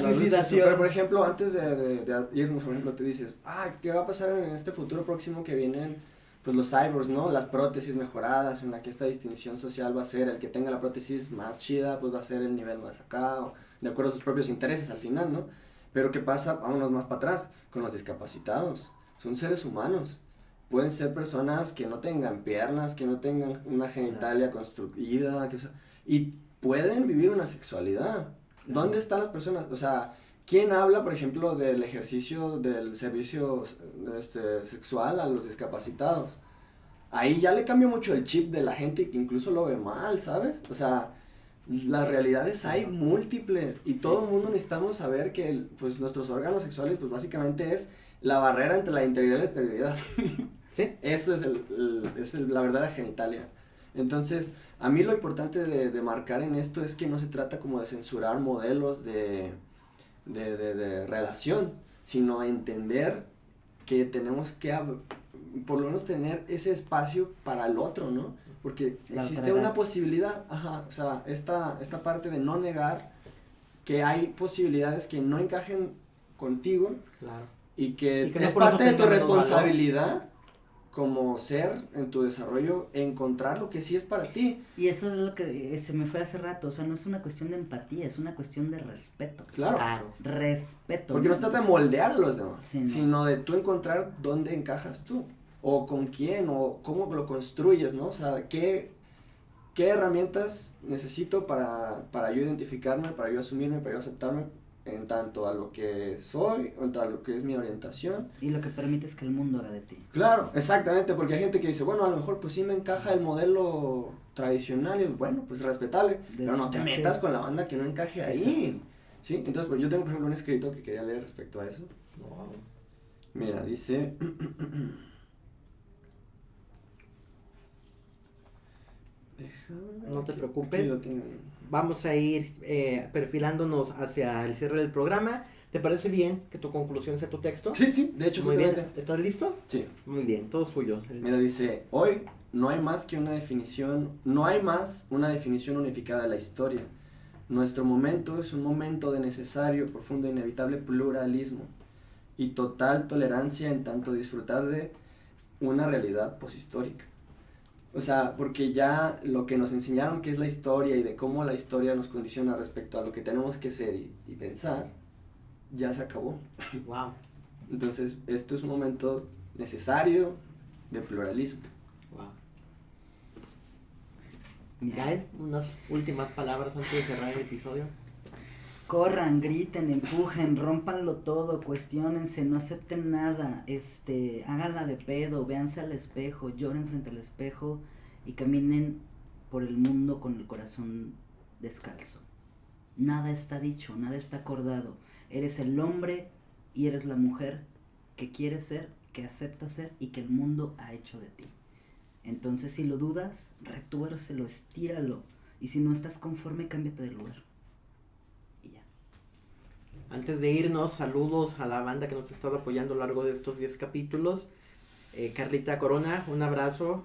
suicidación. Pero, por ejemplo, antes de irnos, por ejemplo, te dices, ¿qué va a pasar en este futuro próximo que vienen, pues, los cyborgs, ¿no? Las prótesis mejoradas, en la que esta distinción social va a ser el que tenga la prótesis más chida, pues va a ser el nivel más acá, o de acuerdo a sus propios intereses al final, ¿no? Pero ¿qué pasa? Vámonos más para atrás, con los discapacitados. Son seres humanos. Pueden ser personas que no tengan piernas, que no tengan una genitalia construida, y pueden vivir una sexualidad. ¿Dónde están las personas? O sea, ¿quién habla, por ejemplo, del ejercicio del servicio sexual a los discapacitados? Ahí ya le cambia mucho el chip de la gente que incluso lo ve mal, ¿sabes? O sea, las realidades hay múltiples y Sí, todo el sí, mundo sí. necesitamos saber que pues nuestros órganos sexuales pues básicamente es la barrera entre la integridad y la esterilidad. Sí, Eso es, la verdadera genitalia. Entonces, a mí lo importante de marcar en esto es que no se trata como de censurar modelos de relación, sino entender que tenemos que por lo menos tener ese espacio para el otro, ¿no? Porque La existe otredad. una posibilidad, o sea, esta parte de no negar que hay posibilidades que no encajen contigo claro. y que, Y que no es por eso parte de tu tengan menos valor. responsabilidad como ser en tu desarrollo encontrar lo que sí es para ti. Y eso es lo que se me fue hace rato, o sea, no es una cuestión de empatía, es una cuestión de respeto. Claro. Respeto. Porque no se trata de moldear a los demás, Sí, no. sino de tú encontrar dónde encajas tú, o con quién, o cómo lo construyes, ¿no? O sea, qué herramientas necesito para yo identificarme, para yo asumirme, para yo aceptarme en tanto a lo que soy, o en tanto a lo que es mi orientación. Y lo que permite es que el mundo haga de ti. Claro, exactamente, porque hay gente que dice, bueno, a lo mejor pues sí me encaja el modelo tradicional, y bueno, pues respetable, pero no te metas con la banda que no encaje ahí. Exacto. ¿Sí? Entonces, pues yo tengo, por ejemplo, un escrito que quería leer respecto a eso. Wow. Mira, dice... No te Aquí preocupes. lo tengo. Vamos a ir perfilándonos hacia el cierre del programa. ¿Te parece bien que tu conclusión sea tu texto? Sí, de hecho, Muy bien, justamente. ¿estás listo? Sí. Muy bien, todo suyo. Mira, dice, hoy no hay más una definición unificada de la historia. Nuestro momento es un momento de necesario, profundo e inevitable pluralismo y total tolerancia en tanto disfrutar de una realidad poshistórica. O sea, porque ya lo que nos enseñaron que es la historia y de cómo la historia nos condiciona respecto a lo que tenemos que ser y pensar, ya se acabó. Wow. Entonces, esto es un momento necesario de pluralismo. Wow. Mira, Gael, unas últimas palabras antes de cerrar el episodio. corran, griten, empujen, rómpanlo todo, cuestiónense, no acepten nada, háganla de pedo, véanse al espejo, lloren frente al espejo y caminen por el mundo con el corazón descalzo. Nada está dicho, nada está acordado. Eres el hombre y eres la mujer que quieres ser, que aceptas ser y que el mundo ha hecho de ti. Entonces, si lo dudas, retuércelo, estíralo. Y si no estás conforme, cámbiate de lugar. Y ya. Antes de irnos, saludos a la banda que nos ha estado apoyando a lo largo de estos 10 capítulos. Carlita Corona, un abrazo.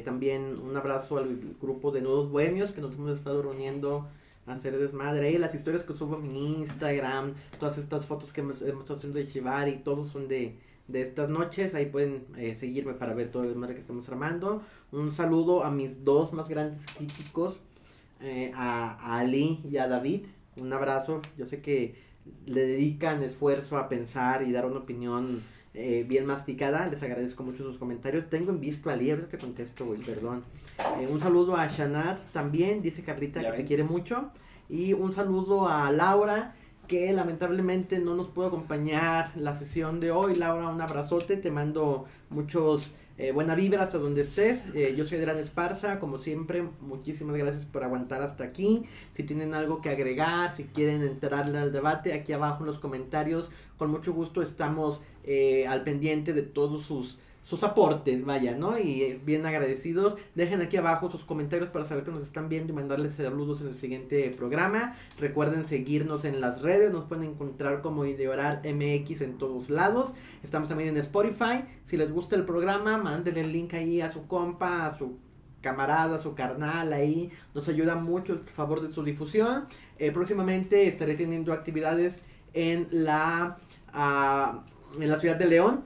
También un abrazo al grupo de Nudos Bohemios que nos hemos estado reuniendo a hacer desmadre. Y las historias que subo en mi Instagram, todas estas fotos que hemos estado haciendo de Chivari, todos son de estas noches. Ahí pueden seguirme para ver todo el desmadre que estamos armando. Un saludo a mis dos más grandes críticos, a Ali y a David. Un abrazo. Yo sé que le dedican esfuerzo a pensar y dar una opinión bien masticada. Les agradezco mucho sus comentarios. Tengo en visto a Ali, a ver que contesto, güey, perdón. Un saludo a Shanat también, dice Carlita que te quiere mucho. Y un saludo a Laura, que lamentablemente no nos pudo acompañar la sesión de hoy. Laura, un abrazote, te mando muchos buenas vibras a donde estés. Yo soy Adrián Esparza, como siempre, muchísimas gracias por aguantar hasta aquí. Si tienen algo que agregar, si quieren entrarle al debate, aquí abajo en los comentarios, con mucho gusto estamos al pendiente de todos sus aportes, vaya, ¿no? Y bien agradecidos. Dejen aquí abajo sus comentarios para saber que nos están viendo y mandarles saludos en el siguiente programa. Recuerden seguirnos en las redes, nos pueden encontrar como Ideoral MX en todos lados. Estamos también en Spotify. Si les gusta el programa, mándenle el link ahí a su compa, a su camarada, a su carnal ahí. Nos ayuda mucho el favor de su difusión. Próximamente estaré teniendo actividades en la ciudad de León.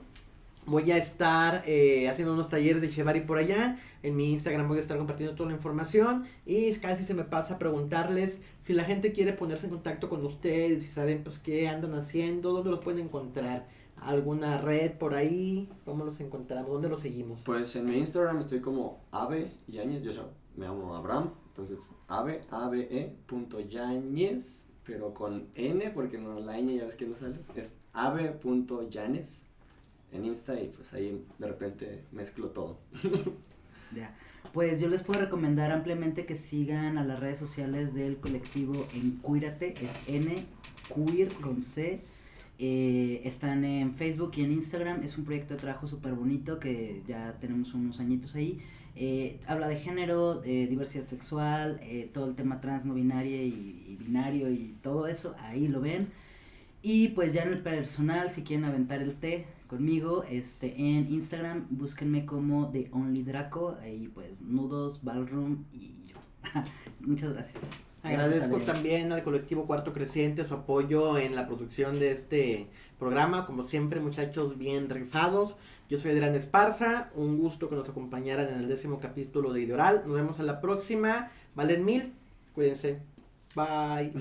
Voy a estar haciendo unos talleres de Chevari por allá. En mi Instagram voy a estar compartiendo toda la información. Y casi se me pasa a preguntarles si la gente quiere ponerse en contacto con ustedes, si saben pues qué andan haciendo, dónde los pueden encontrar. ¿Alguna red por ahí? ¿Cómo los encontramos? ¿Dónde los seguimos? Pues en mi Instagram estoy como Abe Yañez, yo me llamo Abraham, entonces abe.yañez, pero con N, porque no, la ñ ya ves que no sale, es abe.yanes en Insta y pues ahí de repente mezclo todo. Ya. Pues yo les puedo recomendar ampliamente que sigan a las redes sociales del colectivo Encuírate, es N, queer con C. Están en Facebook y en Instagram, es un proyecto de trabajo súper bonito que ya tenemos unos añitos ahí. Habla de género, diversidad sexual, todo el tema trans, no binario y binario y todo eso, ahí lo ven. Y pues ya en el personal, si quieren aventar el té conmigo, en Instagram, búsquenme como The Only Draco, ahí pues nudos, ballroom y yo. Muchas gracias. Agradezco Gracias, también al colectivo Cuarto Creciente su apoyo en la producción de este programa. Como siempre, muchachos, bien rifados. Yo soy Adrián Esparza. Un gusto que nos acompañaran en el 10º capítulo de Ideoral. Nos vemos a la próxima. Valen 1000. Cuídense. Bye.